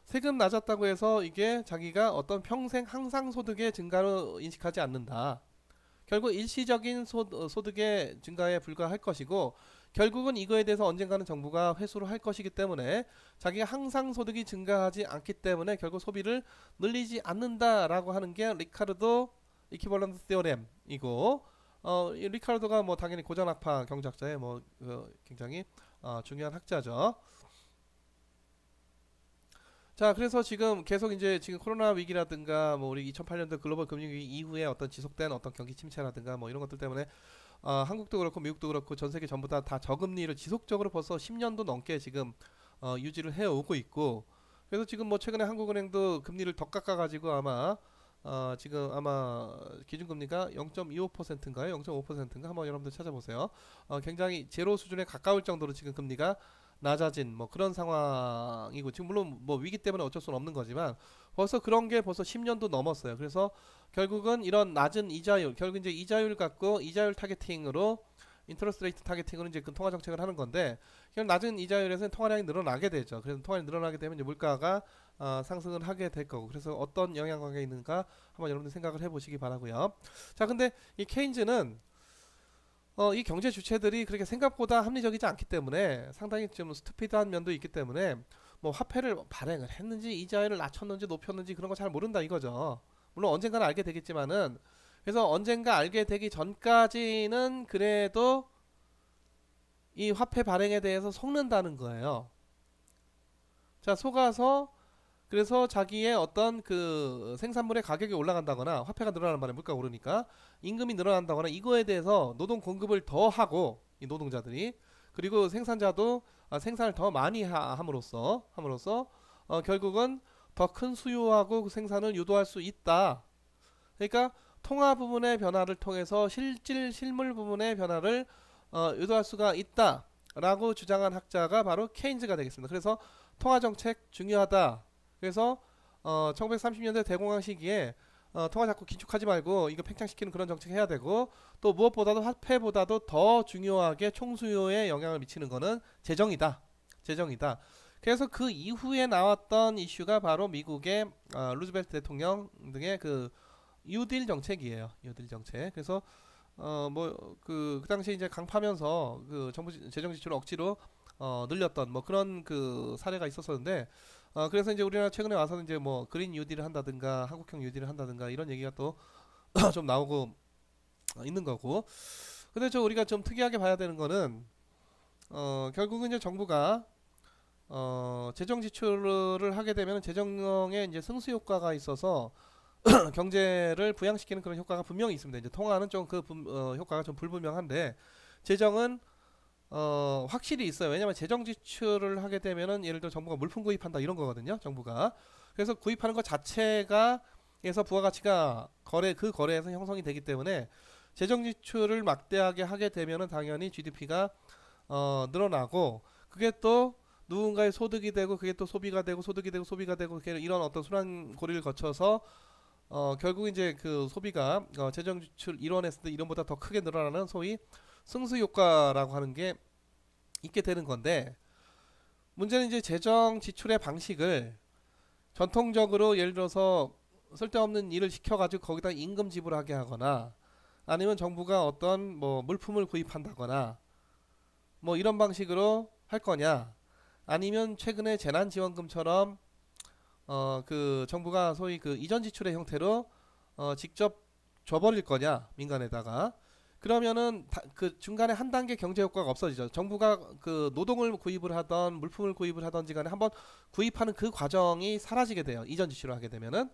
세금 낮았다고 해서 이게 자기가 어떤 평생 항상 소득의 증가로 인식하지 않는다. 결국 일시적인 소득의 증가에 불과할 것이고, 결국은 이거에 대해서 언젠가는 정부가 회수를 할 것이기 때문에 자기가 항상 소득이 증가하지 않기 때문에 결국 소비를 늘리지 않는다라고 하는 게 리카르도 이퀴벌런트 테오렘이고, 이 리카르도가 뭐 당연히 고전학파 경제학자의 뭐 굉장히 중요한 학자죠. 자, 그래서 지금 계속 이제 지금 코로나 위기라든가 뭐 우리 2008년도 글로벌 금융위기 이후에 어떤 지속된 어떤 경기 침체라든가 뭐 이런 것들 때문에 한국도 그렇고 미국도 그렇고 전 세계 전부 다 저금리를 지속적으로 벌써 10년도 넘게 지금 유지를 해오고 있고, 그래서 지금 뭐 최근에 한국은행도 금리를 더 깎아가지고 아마 지금 아마 기준금리가 0.25%인가요? 0.5%인가? 한번 여러분들 찾아보세요. 굉장히 제로 수준에 가까울 정도로 지금 금리가 낮아진 뭐 그런 상황이고, 지금 물론 뭐 위기 때문에 어쩔 수는 없는 거지만 벌써 그런 게 벌써 10년도 넘었어요. 그래서 결국은 이런 낮은 이자율, 결국 이제 이자율 갖고 이자율 타겟팅으로 인터레스트 레이트 타겟팅으로 이제 그 통화 정책을 하는 건데, 그냥 낮은 이자율에서는 통화량이 늘어나게 되죠. 그래서 통화량이 늘어나게 되면 이제 물가가 상승을 하게 될 거고, 그래서 어떤 영향관계가 있는가 한번 여러분들 생각을 해보시기 바라고요. 자, 근데 이 케인즈는 이 경제 주체들이 그렇게 생각보다 합리적이지 않기 때문에 상당히 좀 스투피드한 면도 있기 때문에 뭐 화폐를 발행을 했는지 이자율을 낮췄는지 높였는지 그런 거 잘 모른다 이거죠. 물론 언젠가는 알게 되겠지만은, 그래서 언젠가 알게 되기 전까지는 그래도 이 화폐 발행에 대해서 속는다는 거예요. 자, 속아서 그래서 자기의 어떤 그 생산물의 가격이 올라간다거나 화폐가 늘어나는 바람에 물가가 오르니까 임금이 늘어난다거나 이거에 대해서 노동 공급을 더 하고, 이 노동자들이, 그리고 생산자도 생산을 더 많이 함으로써 결국은 더 큰 수요하고 그 생산을 유도할 수 있다. 그러니까 통화 부분의 변화를 통해서 실물 부분의 변화를 유도할 수가 있다라고 주장한 학자가 바로 케인즈가 되겠습니다. 그래서 통화 정책 중요하다. 그래서 1930년대 대공황 시기에 통화 자꾸 긴축하지 말고 이거 팽창시키는 그런 정책 해야 되고, 또 무엇보다도 화폐보다도 더 중요하게 총수요에 영향을 미치는 거는 재정이다. 그래서 그 이후에 나왔던 이슈가 바로 미국의 루즈벨트 대통령 등의 그 뉴딜 정책이에요. 뉴딜 정책. 그래서 뭐 그 당시에 이제 강파면서 그 정부 재정 지출을 억지로 늘렸던 뭐 그런 그 사례가 있었었는데, 그래서 이제 우리나라 최근에 와서는 이제 뭐 그린 뉴딜을 한다든가 한국형 뉴딜을 한다든가 이런 얘기가 또 좀 나오고 있는 거고. 근데 우리가 좀 특이하게 봐야 되는 거는 결국은 이제 정부가 재정 지출을 하게 되면 재정에 이제 승수 효과가 있어서 경제를 부양시키는 그런 효과가 분명히 있습니다. 이제 통화는 좀 그 효과가 좀 불분명한데, 재정은 확실히 있어요. 왜냐면 재정 지출을 하게 되면은 예를 들어 정부가 물품 구입한다 이런 거거든요. 정부가. 그래서 구입하는 것 자체가 에서 부가가치가 그 거래에서 형성이 되기 때문에 재정 지출을 막대하게 하게 되면은 당연히 GDP가 늘어나고, 그게 또 누군가의 소득이 되고, 그게 또 소비가 되고, 소득이 되고, 소비가 되고, 이런 어떤 순환 고리를 거쳐서 결국 이제 그 소비가 재정 지출 일원에서 이론보다 더 크게 늘어나는 소위 승수 효과라고 하는 게 있게 되는 건데, 문제는 이제 재정 지출의 방식을 전통적으로 예를 들어서 쓸데없는 일을 시켜가지고 거기다 임금 지불하게 하거나, 아니면 정부가 어떤 뭐 물품을 구입한다거나 뭐 이런 방식으로 할 거냐, 아니면 최근에 재난지원금처럼 그 정부가 소위 그 이전 지출의 형태로 직접 줘버릴 거냐 민간에다가. 그러면은 그 중간에 한 단계 경제 효과가 없어지죠. 정부가 그 노동을 구입을 하던 물품을 구입을 하던지 간에 한번 구입하는 그 과정이 사라지게 돼요. 이전 지출을 하게 되면은.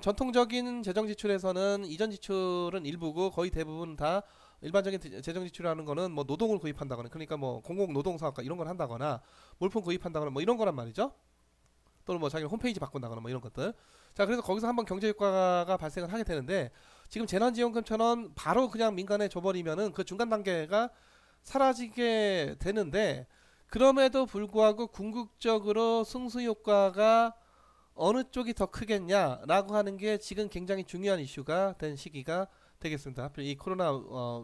전통적인 재정 지출에서는 이전 지출은 일부고, 거의 대부분 다 일반적인 재정 지출하는 거는 뭐 노동을 구입한다거나, 그러니까 뭐 공공 노동 사업과 이런 걸 한다거나, 물품 구입한다거나 뭐 이런 거란 말이죠. 또는 뭐 자기 홈페이지 바꾼다거나 뭐 이런 것들. 자, 그래서 거기서 한번 경제 효과가 발생을 하게 되는데, 지금 재난지원금처럼 바로 그냥 민간에 줘버리면은 그 중간 단계가 사라지게 되는데, 그럼에도 불구하고 궁극적으로 승수 효과가 어느 쪽이 더 크겠냐라고 하는 게 지금 굉장히 중요한 이슈가 된 시기가 되겠습니다. 하필 이 코로나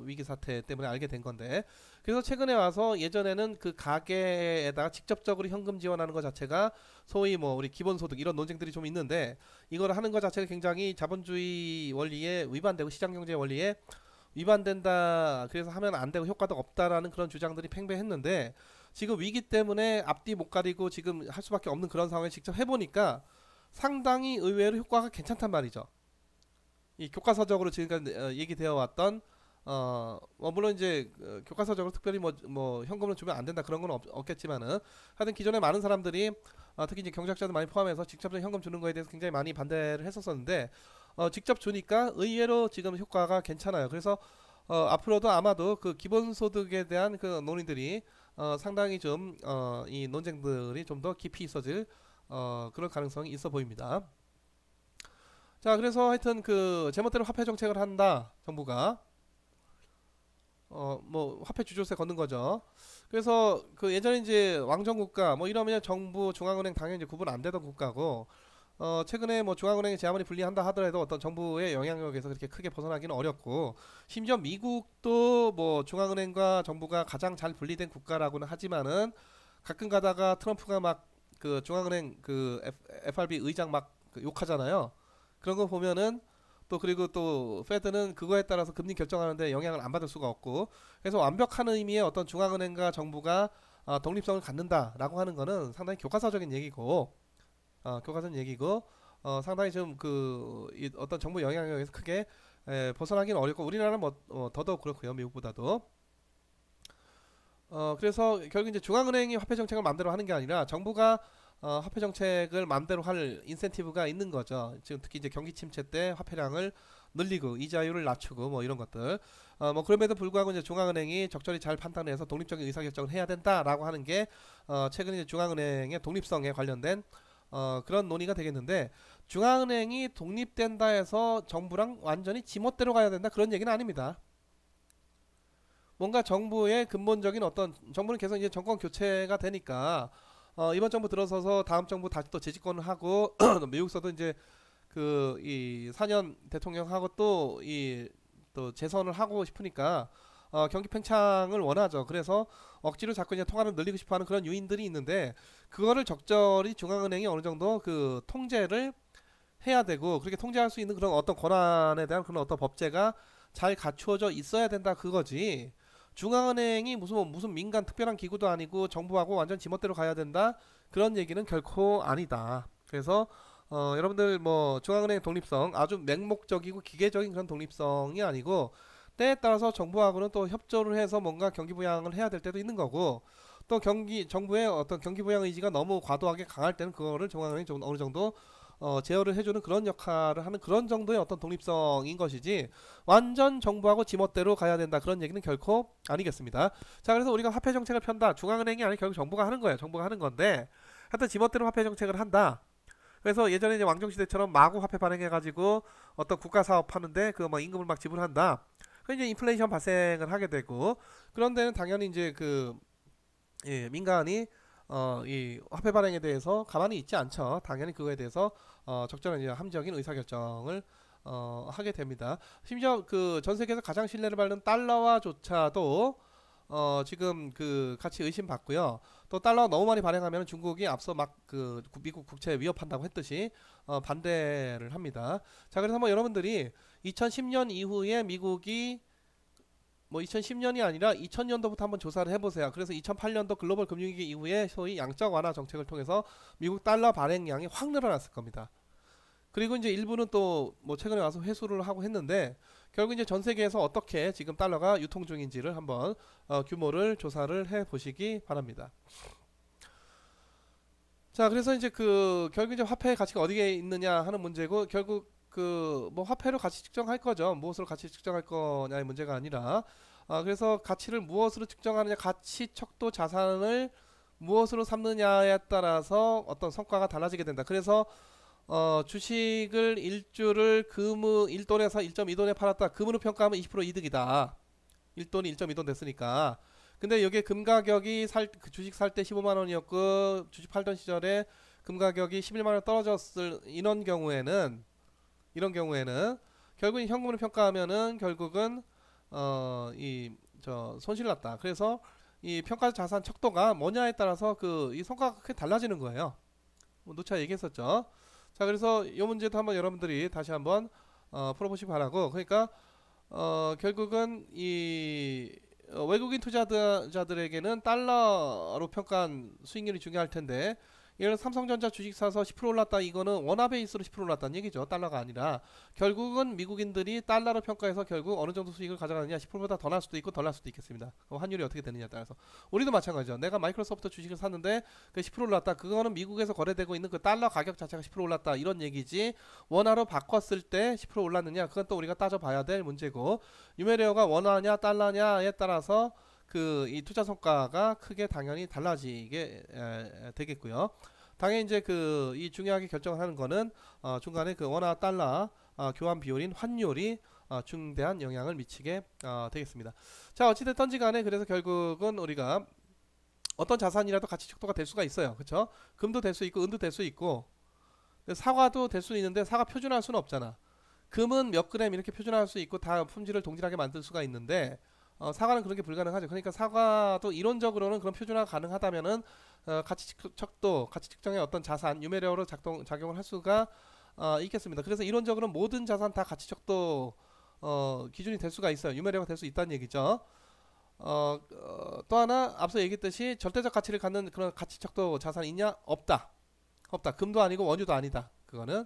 위기 사태 때문에 알게 된 건데, 그래서 최근에 와서 예전에는 그 가게에다가 직접적으로 현금 지원하는 것 자체가 소위 뭐 우리 기본소득 이런 논쟁들이 좀 있는데, 이걸 하는 것 자체가 굉장히 자본주의 원리에 위반되고 시장경제 원리에 위반된다, 그래서 하면 안 되고 효과도 없다라는 그런 주장들이 팽배했는데, 지금 위기 때문에 앞뒤 못 가리고 지금 할 수밖에 없는 그런 상황을 직접 해보니까 상당히 의외로 효과가 괜찮단 말이죠. 이 교과서적으로 지금까지 얘기되어 왔던 물론 이제 교과서적으로 특별히 뭐 현금을 주면 안 된다 그런 건 없겠지만은, 하여튼 기존에 많은 사람들이 특히 이제 경제학자들 많이 포함해서 직접 현금 주는 거에 대해서 굉장히 많이 반대를 했었었는데, 직접 주니까 의외로 지금 효과가 괜찮아요. 그래서 앞으로도 아마도 그 기본소득에 대한 그 논의들이 상당히 좀 이 논쟁들이 좀 더 깊이 있어질 그런 가능성이 있어 보입니다. 자, 그래서 하여튼 그 제멋대로 화폐 정책을 한다, 정부가. 뭐 화폐 주조세 걷는 거죠. 그래서 그 예전에 이제 왕정국가 뭐 이러면 정부 중앙은행 당연히 이제 구분 안 되던 국가고, 최근에 뭐 중앙은행이 제 아무리 분리한다 하더라도 어떤 정부의 영향력에서 그렇게 크게 벗어나기는 어렵고, 심지어 미국도 뭐 중앙은행과 정부가 가장 잘 분리된 국가라고는 하지만은 가끔 가다가 트럼프가 막 그 중앙은행 그 FRB 의장 막그 욕하잖아요. 그런 거 보면은 또, 그리고 또 페드는 그거에 따라서 금리 결정하는데 영향을 안 받을 수가 없고, 그래서 완벽한 의미의 어떤 중앙은행과 정부가 독립성을 갖는다라고 하는 거는 상당히 교과서적인 얘기고, 교과서적인 얘기고, 상당히 좀 그 어떤 정부 영향력에서 크게 벗어나기는 어렵고, 우리나라는 뭐 더더욱 그렇고요, 미국보다도. 그래서 결국 이제 중앙은행이 화폐 정책을 마음대로 하는 게 아니라 정부가 화폐 정책을 마음대로 할 인센티브가 있는 거죠. 지금 특히 이제 경기 침체 때 화폐량을 늘리고 이자율을 낮추고 뭐 이런 것들. 뭐 그럼에도 불구하고 이제 중앙은행이 적절히 잘 판단해서 독립적인 의사결정을 해야 된다라고 하는 게 최근 이제 중앙은행의 독립성에 관련된 그런 논의가 되겠는데, 중앙은행이 독립된다 해서 정부랑 완전히 지멋대로 가야 된다 그런 얘기는 아닙니다. 뭔가 정부의 근본적인 어떤, 정부는 계속 이제 정권 교체가 되니까 이번 정부 들어서서 다음 정부 다시 또 재집권을 하고 미국서도 이제 그 이 4년 대통령하고 또 이 또 재선을 하고 싶으니까 경기 팽창을 원하죠. 그래서 억지로 자꾸 이제 통화를 늘리고 싶어하는 그런 요인들이 있는데, 그거를 적절히 중앙은행이 어느 정도 그 통제를 해야 되고, 그렇게 통제할 수 있는 그런 어떤 권한에 대한 그런 어떤 법제가 잘 갖추어져 있어야 된다 그거지. 중앙은행이 무슨 민간 특별한 기구도 아니고 정부하고 완전 지멋대로 가야 된다 그런 얘기는 결코 아니다. 그래서 여러분들 뭐 중앙은행 독립성 아주 맹목적이고 기계적인 그런 독립성이 아니고, 때에 따라서 정부하고는 또 협조를 해서 뭔가 경기 부양을 해야 될 때도 있는 거고, 또 정부의 어떤 경기 부양 의지가 너무 과도하게 강할 때는 그거를 중앙은행이 좀 어느 정도 제어를 해주는 그런 역할을 하는 그런 정도의 어떤 독립성인 것이지, 완전 정부하고 지멋대로 가야 된다 그런 얘기는 결코 아니겠습니다. 자, 그래서 우리가 화폐 정책을 편다, 중앙은행이 아니라 결국 정부가 하는 거예요. 정부가 하는 건데, 하여튼 지멋대로 화폐 정책을 한다. 그래서 예전에 이제 왕정시대처럼 마구 화폐 발행해가지고 어떤 국가 사업 하는데 그 뭐 임금을 막 지불한다. 그 이제 인플레이션 발생을 하게 되고, 그런 데는 당연히 이제 그 민간이 이 화폐 발행에 대해서 가만히 있지 않죠. 당연히 그거에 대해서 적절한 이제 합리적인 의사결정을 하게 됩니다. 심지어 그 전 세계에서 가장 신뢰를 받는 달러와조차도 지금 그 같이 의심받고요. 또 달러 너무 많이 발행하면 중국이 앞서 막 그 미국 국채 위협한다고 했듯이 반대를 합니다. 자, 그래서 뭐 여러분들이 2010년 이후에 미국이 뭐 2010년이 아니라 2000년도부터 한번 조사를 해보세요. 그래서 2008년도 글로벌 금융위기 이후에 소위 양적 완화 정책을 통해서 미국 달러 발행량이 확 늘어났을 겁니다. 그리고 이제 일부는 또 뭐 최근에 와서 회수를 하고 했는데, 결국 이제 전 세계에서 어떻게 지금 달러가 유통 중인지를 한번 규모를 조사를 해 보시기 바랍니다. 자, 그래서 이제 그 결국 이제 화폐의 가치가 어디에 있느냐 하는 문제고, 결국 그 뭐 화폐로 가치 측정할 거죠. 무엇으로 가치 측정할 거냐의 문제가 아니라, 그래서 가치를 무엇으로 측정하느냐, 가치 척도 자산을 무엇으로 삼느냐에 따라서 어떤 성과가 달라지게 된다. 그래서 주식을 1주를 금으 1돈에서 1.2돈에 팔았다. 금으로 평가하면 20% 이득이다. 1돈이 1.2돈 됐으니까. 근데 여기에 금 가격이 그 주식 살 때 15만 원이었고 주식 팔던 시절에 금 가격이 11만 원 떨어졌을 이런 경우에는 결국은 현금으로 평가하면은 결국은 이 저 손실 났다. 그래서 이 평가 자산 척도가 뭐냐에 따라서 그 이 성과가 크게 달라지는 거예요. 뭐 누차 얘기했었죠. 자, 그래서 이 문제도 한번 여러분들이 다시 한번 풀어보시기 바라고. 그러니까 결국은 이 외국인 투자자들에게는 달러로 평가한 수익률이 중요할 텐데, 예를 들어 삼성전자 주식 사서 10% 올랐다, 이거는 원화 베이스로 10% 올랐다는 얘기죠. 달러가 아니라. 결국은 미국인들이 달러로 평가해서 결국 어느 정도 수익을 가져가느냐, 10%보다 더 날 수도 있고 덜 날 수도 있겠습니다. 그럼 환율이 어떻게 되느냐에 따라서. 우리도 마찬가지죠. 내가 마이크로소프트 주식을 샀는데 그 10% 올랐다, 그거는 미국에서 거래되고 있는 그 달러 가격 자체가 10% 올랐다 이런 얘기지, 원화로 바꿨을 때 10% 올랐느냐, 그건 또 우리가 따져봐야 될 문제고, 유메레어가 원화냐 달러냐에 따라서 그 이 투자 성과가 크게 당연히 달라지게 되겠고요. 당연히 이제 그 이 중요하게 결정하는 거는 중간에 그 원화 달러 교환 비율인 환율이 중대한 영향을 미치게 되겠습니다. 자, 어찌됐든지 간에 그래서 결국은 우리가 어떤 자산이라도 가치 척도가 될 수가 있어요. 그렇죠? 금도 될 수 있고 은도 될 수 있고 사과도 될 수 있는데 사과 표준화할 수는 없잖아. 금은 몇 그램 이렇게 표준화할 수 있고 다 품질을 동일하게 만들 수가 있는데 사과는 그런 게 불가능하죠. 그러니까 사과도 이론적으로는 그런 표준화가 가능하다면은 가치 척도, 가치 측정의 어떤 자산, 유메레어로 작용을 할 수가 있겠습니다. 그래서 이론적으로 모든 자산 다 가치 척도 기준이 될 수가 있어요. 유메레어가 될 수 있다는 얘기죠. 또 하나 앞서 얘기했듯이 절대적 가치를 갖는 그런 가치 척도 자산이 있냐? 없다. 없다. 금도 아니고 원유도 아니다. 그거는.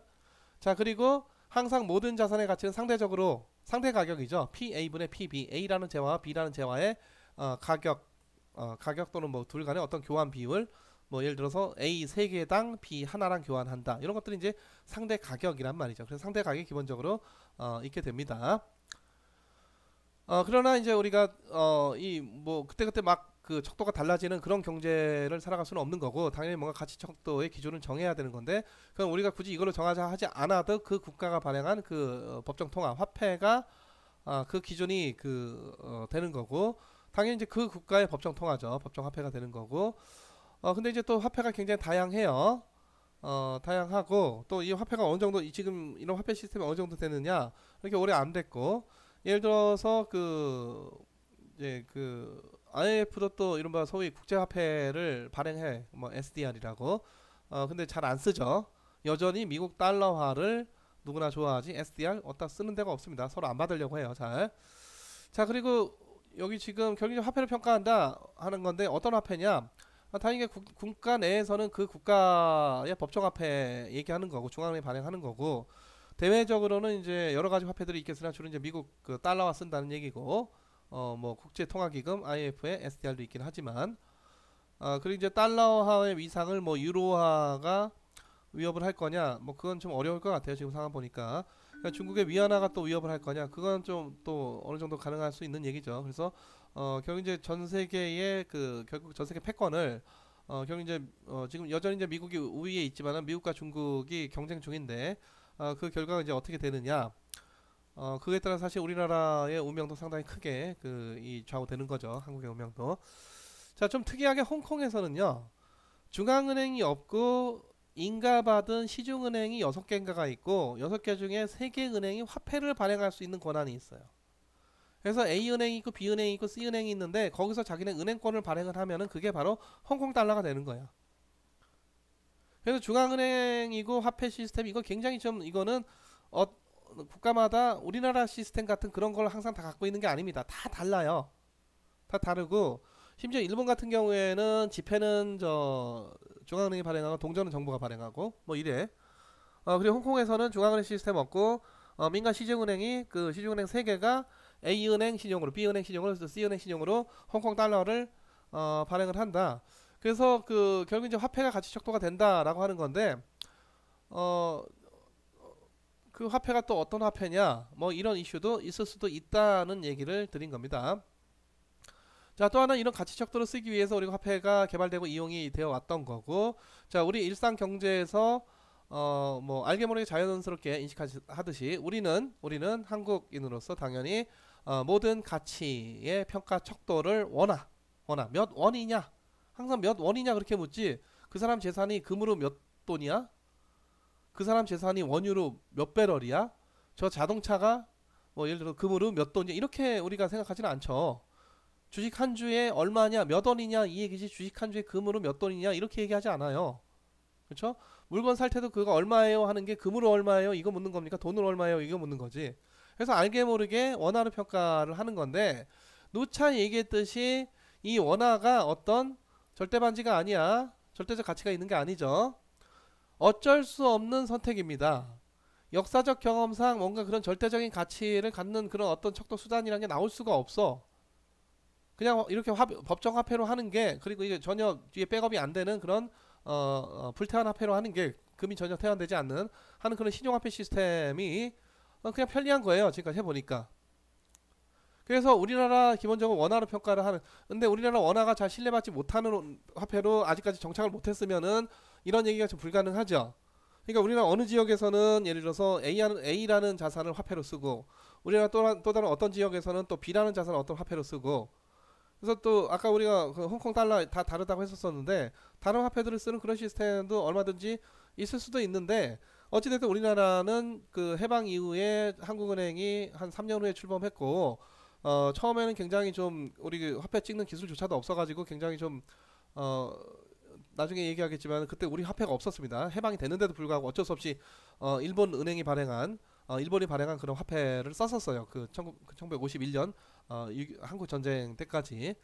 자, 그리고 항상 모든 자산의 가치는 상대적으로 상대 가격이죠. PA분의 PB, A라는 재화와 B라는 재화의 가격 또는 뭐 둘 간의 어떤 교환 비율, 뭐 예를 들어서 A 3개당 B 하나랑 교환한다, 이런 것들이 이제 상대 가격이란 말이죠. 그래서 상대 가격이 기본적으로 있게 됩니다. 그러나 이제 우리가 이 뭐 그때그때 막 그 척도가 달라지는 그런 경제를 살아갈 수는 없는 거고, 당연히 뭔가 가치 척도의 기준을 정해야 되는 건데, 그럼 우리가 굳이 이걸로 정하자 하지 않아도 그 국가가 발행한 그 법정 통화 화폐가 그 기준이 되는 거고, 당연히 이제 그 국가의 법정 통화죠. 법정 화폐가 되는 거고. 근데 이제 또 화폐가 굉장히 다양해요. 다양하고 또 이 화폐가 어느 정도 지금 이런 화폐 시스템이 어느 정도 되느냐, 이렇게 오래 안 됐고, 예를 들어서 이제 IMF도 또 이른바 소위 국제화폐를 발행해, 뭐 SDR이라고. 근데 잘 안 쓰죠. 여전히 미국 달러화를 누구나 좋아하지 SDR 어디다 쓰는 데가 없습니다. 서로 안 받으려고 해요. 잘. 자, 그리고 여기 지금 경제적 화폐를 평가한다 하는 건데 어떤 화폐냐? 당연히 국가 내에서는 그 국가의 법정화폐 얘기하는 거고, 중앙은행이 발행하는 거고, 대외적으로는 이제 여러 가지 화폐들이 있겠으나 주로 이제 미국 그 달러화 쓴다는 얘기고, 뭐 국제통화기금 IMF의 SDR도 있긴 하지만, 그리고 이제 달러화의 위상을 뭐 유로화가 위협을 할 거냐, 뭐 그건 좀 어려울 것 같아요. 지금 상황 보니까. 그러니까 중국의 위안화가 또 위협을 할 거냐, 그건 좀 또 어느 정도 가능할 수 있는 얘기죠. 그래서 결국 이제 전 세계의 결국 전 세계 패권을 결국 이제 지금 여전히 이제 미국이 우위에 있지만은 미국과 중국이 경쟁 중인데, 그 결과가 이제 어떻게 되느냐, 그에 따라 사실 우리나라의 운명도 상당히 크게 이 좌우되는 거죠. 한국의 운명도. 자, 좀 특이하게 홍콩에서는요, 중앙은행이 없고 인가받은 시중은행이 6개인가가 있고, 6개 중에 3개 은행이 화폐를 발행할 수 있는 권한이 있어요. 그래서 A은행이 있고 B은행이 있고 C은행이 있는데, 거기서 자기네 은행권을 발행을 하면은 그게 바로 홍콩 달러가 되는 거예요. 그래서 중앙은행이고 화폐 시스템, 이거 굉장히 좀, 이거는 국가마다 우리나라 시스템 같은 그런 걸 항상 다 갖고 있는 게 아닙니다. 다 달라요. 다 다르고, 심지어 일본 같은 경우에는 지폐는 중앙은행이 발행하고 동전은 정부가 발행하고 뭐 이래. 그리고 홍콩에서는 중앙은행 시스템 없고 민간 시중은행이 시중은행 3개가 A은행 신용으로, B은행 신용으로, C은행 신용으로 홍콩 달러를 발행을 한다. 그래서 결국 이제 화폐가 가치 척도가 된다라고 하는 건데, 그 화폐가 또 어떤 화폐냐, 뭐 이런 이슈도 있을 수도 있다는 얘기를 드린 겁니다. 자, 또 하나 이런 가치 척도를 쓰기 위해서 우리가 화폐가 개발되고 이용이 되어 왔던 거고, 자, 우리 일상 경제에서 뭐 알게 모르게 자연스럽게 인식하듯이 우리는 한국인으로서 당연히 모든 가치의 평가 척도를 몇 원이냐, 항상 몇 원이냐 그렇게 묻지. 그 사람 재산이 금으로 몇 돈이야? 그 사람 재산이 원유로 몇 배럴이야? 저 자동차가 뭐 예를 들어 금으로 몇 돈이야? 이렇게 우리가 생각하지는 않죠. 주식 한 주에 얼마냐, 몇 원이냐 이 얘기지, 주식 한 주에 금으로 몇 돈이냐 이렇게 얘기하지 않아요. 그렇죠? 물건 살 때도 그거 얼마예요 하는 게 금으로 얼마예요 이거 묻는 겁니까? 돈으로 얼마예요 이거 묻는 거지. 그래서 알게 모르게 원화로 평가를 하는 건데, 누차 얘기했듯이 이 원화가 어떤 절대 반지가 아니야. 절대적 가치가 있는 게 아니죠. 어쩔 수 없는 선택입니다. 역사적 경험상 뭔가 그런 절대적인 가치를 갖는 그런 어떤 척도 수단이라는 게 나올 수가 없어. 그냥 이렇게 법정 화폐로 하는 게, 그리고 이게 전혀 뒤에 백업이 안 되는 그런 불태환 화폐로 하는 게, 금이 전혀 태환되지 않는 하는 그런 신용화폐 시스템이 그냥 편리한 거예요. 지금까지 해보니까. 그래서 우리나라 기본적으로 원화로 평가를 하는, 근데 우리나라 원화가 잘 신뢰받지 못하는 화폐로 아직까지 정착을 못했으면은 이런 얘기가 좀 불가능하죠. 그러니까 우리나라 어느 지역에서는 예를 들어서 A라는 자산을 화폐로 쓰고, 우리나라 또 다른 어떤 지역에서는 또 B라는 자산을 어떤 화폐로 쓰고, 그래서 또 아까 우리가 그 홍콩 달러 다 다르다고 했었었는데, 다른 화폐들을 쓰는 그런 시스템도 얼마든지 있을 수도 있는데, 어찌됐든 우리나라는 그 해방 이후에 한국은행이 한 3년 후에 출범했고, 처음에는 굉장히 좀 우리 그 화폐 찍는 기술조차도 없어가지고 굉장히 좀 나중에 얘기하겠지만 그때 우리 화폐가 없었습니다. 해방이 됐는데도 불구하고 어쩔 수 없이 일본이 발행한 그런 화폐를 썼었어요. 그 1951년 한국 전쟁 때까지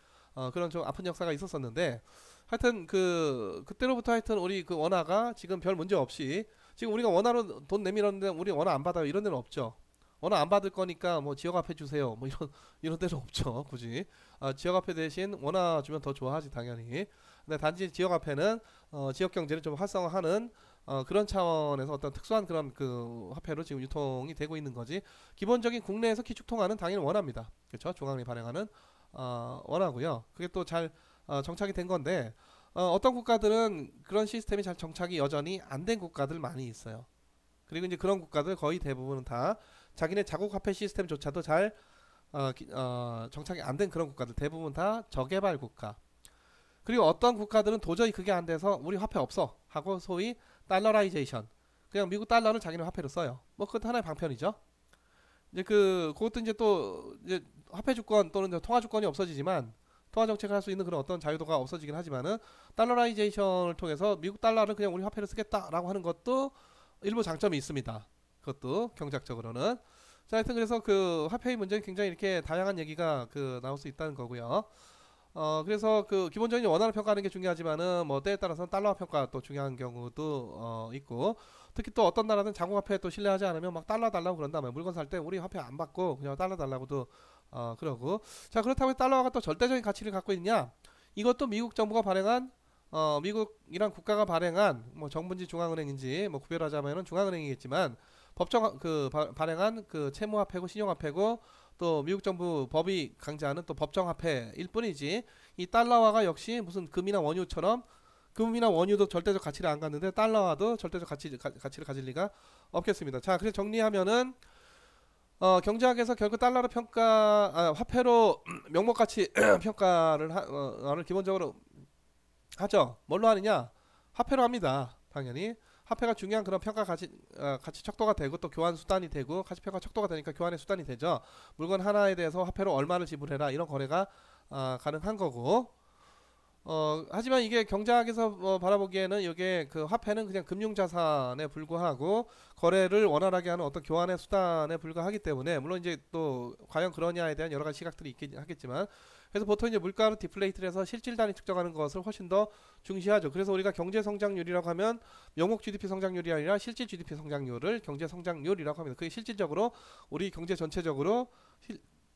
그런 좀 아픈 역사가 있었었는데, 하여튼 그때로부터 하여튼 우리 그 원화가 지금 별 문제 없이, 지금 우리가 원화로 돈 내밀었는데 우리 원화 안 받아요 이런 데는 없죠. 원화 안 받을 거니까 뭐 지역화폐 주세요 뭐 이런 데는 없죠. 굳이 지역화폐 대신 원화 주면 더 좋아하지 당연히. 근데 단지 지역화폐는 지역 경제를 좀 활성화하는 그런 차원에서 어떤 특수한 그런 그 화폐로 지금 유통이 되고 있는 거지. 기본적인 국내에서 기축통화는 당연히 원화입니다. 그렇죠? 중앙은행이 발행하는 원화고요. 그게 또 잘 정착이 된 건데, 어떤 국가들은 그런 시스템이 잘 정착이 여전히 안 된 국가들 많이 있어요. 그리고 이제 그런 국가들 거의 대부분은 다 자기네 자국 화폐 시스템조차도 잘 정착이 안 된 그런 국가들, 대부분 다 저개발 국가. 그리고 어떤 국가들은 도저히 그게 안 돼서 우리 화폐 없어 하고 소위 달러라이제이션, 그냥 미국 달러를 자기네 화폐로 써요. 뭐 그것도 하나의 방편이죠. 이제 그것도 이제 또 이제 화폐 주권 또는 통화 주권이 없어지지만, 통화 정책을 할 수 있는 그런 어떤 자유도가 없어지긴 하지만은, 달러라이제이션을 통해서 미국 달러를 그냥 우리 화폐로 쓰겠다라고 하는 것도 일부 장점이 있습니다. 그것도 경제학적으로는. 자, 하여튼 그래서 그 화폐의 문제는 굉장히 이렇게 다양한 얘기가 나올 수 있다는 거고요. 그래서 그 기본적인 원화를 평가하는 게 중요하지만은 뭐 때에 따라서는 달러 평가 또 중요한 경우도 있고, 특히 또 어떤 나라는 자국 화폐에 또 신뢰하지 않으면 막 달러 달라고 그런 다음에 물건 살 때 우리 화폐 안 받고 그냥 달러 달라고도 그러고. 자, 그렇다고 해서 달러가 또 절대적인 가치를 갖고 있냐? 이것도 미국 정부가 발행한 미국이란 국가가 발행한 뭐 정부인지 중앙은행인지 뭐 구별하자면은 중앙은행이겠지만, 법정 발행한 그 채무화폐고 신용화폐고, 또 미국 정부 법이 강제하는 또 법정화폐일 뿐이지, 이 달러화가 역시 무슨 금이나 원유처럼, 금이나 원유도 절대적 가치를 안 갖는데 달러화도 절대적 가치를 가질 리가 없겠습니다. 자, 그래서 정리하면은 경제학에서 결국 달러로 화폐로 명목가치 평가를 기본적으로 하죠. 뭘로 하느냐? 화폐로 합니다. 당연히 화폐가 중요한 그런 평가 가치 척도가 되고, 또 교환 수단이 되고, 가치 평가 척도가 되니까 교환의 수단이 되죠. 물건 하나에 대해서 화폐로 얼마를 지불해라 이런 거래가 가능한 거고, 하지만 이게 경제학에서 바라보기에는 이게 그 화폐는 그냥 금융자산에 불과하고 거래를 원활하게 하는 어떤 교환의 수단에 불과하기 때문에, 물론 이제 또 과연 그러냐에 대한 여러 가지 시각들이 있긴 하겠지만, 그래서 보통 이제 물가로 디플레이트를 해서 실질 단위 측정하는 것을 훨씬 더 중시하죠. 그래서 우리가 경제 성장률이라고 하면 명목 GDP 성장률이 아니라 실질 GDP 성장률을 경제 성장률이라고 합니다. 그게 실질적으로 우리 경제 전체적으로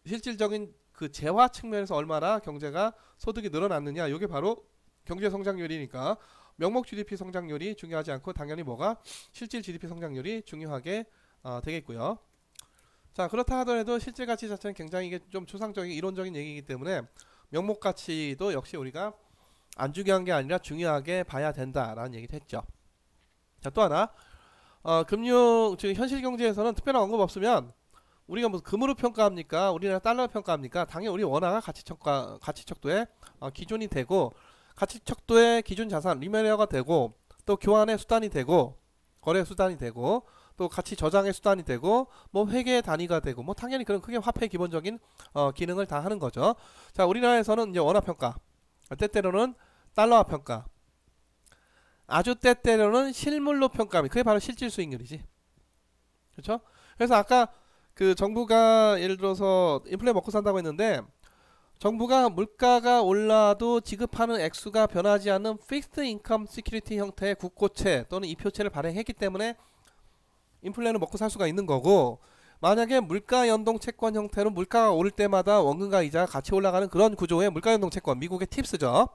실질적인 그 재화 측면에서 얼마나 경제가 소득이 늘어났느냐, 이게 바로 경제 성장률이니까 명목 GDP 성장률이 중요하지 않고 당연히 뭐가 실질 GDP 성장률이 중요하게 되겠고요. 자, 그렇다 하더라도 실질 가치 자체는 굉장히 이게 좀 추상적인 이론적인 얘기이기 때문에 명목 가치도 역시 우리가 안 중요한 게 아니라 중요하게 봐야 된다라는 얘기도 했죠. 자, 또 하나, 금융, 즉 현실 경제에서는 특별한 언급 없으면 우리가 무슨 금으로 평가합니까? 우리나라 달러로 평가합니까? 당연히 우리 원화가 가치척도의 기준이 되고, 가치척도의 기준 자산 리메리어가 되고, 또 교환의 수단이 되고, 거래 수단이 되고, 또 가치 저장의 수단이 되고, 뭐 회계 단위가 되고, 뭐 당연히 그런 크게 화폐의 기본적인 기능을 다 하는 거죠. 자, 우리나라에서는 이제 원화 평가, 때때로는 달러화 평가, 아주 때때로는 실물로 평가합니다. 그게 바로 실질 수익률이지. 그렇죠? 그래서 아까 그 정부가 예를 들어서 인플레 먹고 산다고 했는데, 정부가 물가가 올라도 지급하는 액수가 변하지 않는 픽스드 인컴 시큐리티 형태의 국고채 또는 이표채를 발행했기 때문에 인플레는 먹고 살 수가 있는 거고, 만약에 물가 연동 채권 형태로 물가가 오를 때마다 원금과 이자가 같이 올라가는 그런 구조의 물가 연동 채권, 미국의 팁스죠.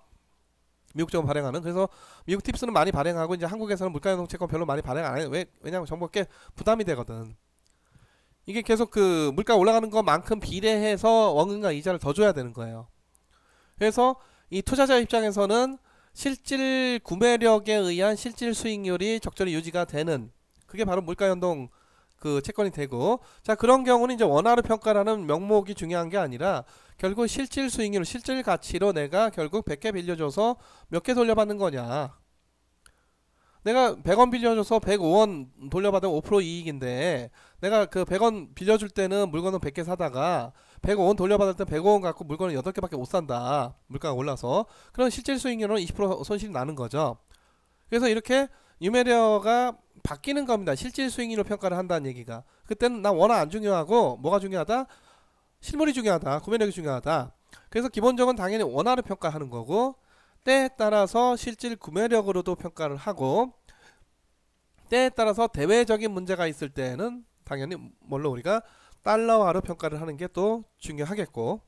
미국적으로 발행하는. 그래서 미국 팁스는 많이 발행하고 이제 한국에서는 물가 연동 채권 별로 많이 발행 안 해요. 왜냐하면 정부가 꽤 부담이 되거든. 이게 계속 그 물가 올라가는 것만큼 비례해서 원금과 이자를 더 줘야 되는 거예요. 그래서 이 투자자 입장에서는 실질 구매력에 의한 실질 수익률이 적절히 유지가 되는, 그게 바로 물가 연동 그 채권이 되고, 자, 그런 경우는 이제 원화로 평가라는 명목이 중요한 게 아니라 결국 실질 수익률, 실질 가치로 내가 결국 100개 빌려줘서 몇 개 돌려받는 거냐. 내가 100원 빌려줘서 105원 돌려받으면 5% 이익인데, 내가 그 100원 빌려줄 때는 물건을 100개 사다가 105원 돌려받을 때 105원 갖고 물건을 8개밖에 못 산다. 물가가 올라서. 그런 실질 수익률은 20% 손실이 나는 거죠. 그래서 이렇게 유메리어가 바뀌는 겁니다. 실질 수익률로 평가를 한다는 얘기가. 그때는 나 원화 안 중요하고 뭐가 중요하다? 실물이 중요하다. 구매력이 중요하다. 그래서 기본적으로 당연히 원화로 평가하는 거고, 때에 따라서 실질 구매력으로도 평가를 하고, 때에 따라서 대외적인 문제가 있을 때는 당연히 뭘로 우리가 달러화로 평가를 하는 게 또 중요하겠고,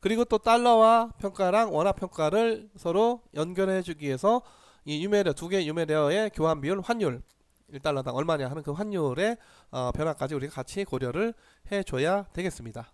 그리고 또 달러화 평가랑 원화 평가를 서로 연결해 주기 위해서 이 유메리어, 두 개의 유메리어의 교환 비율, 환율, 1달러당 얼마냐 하는 그 환율의 변화까지 우리가 같이 고려를 해 줘야 되겠습니다.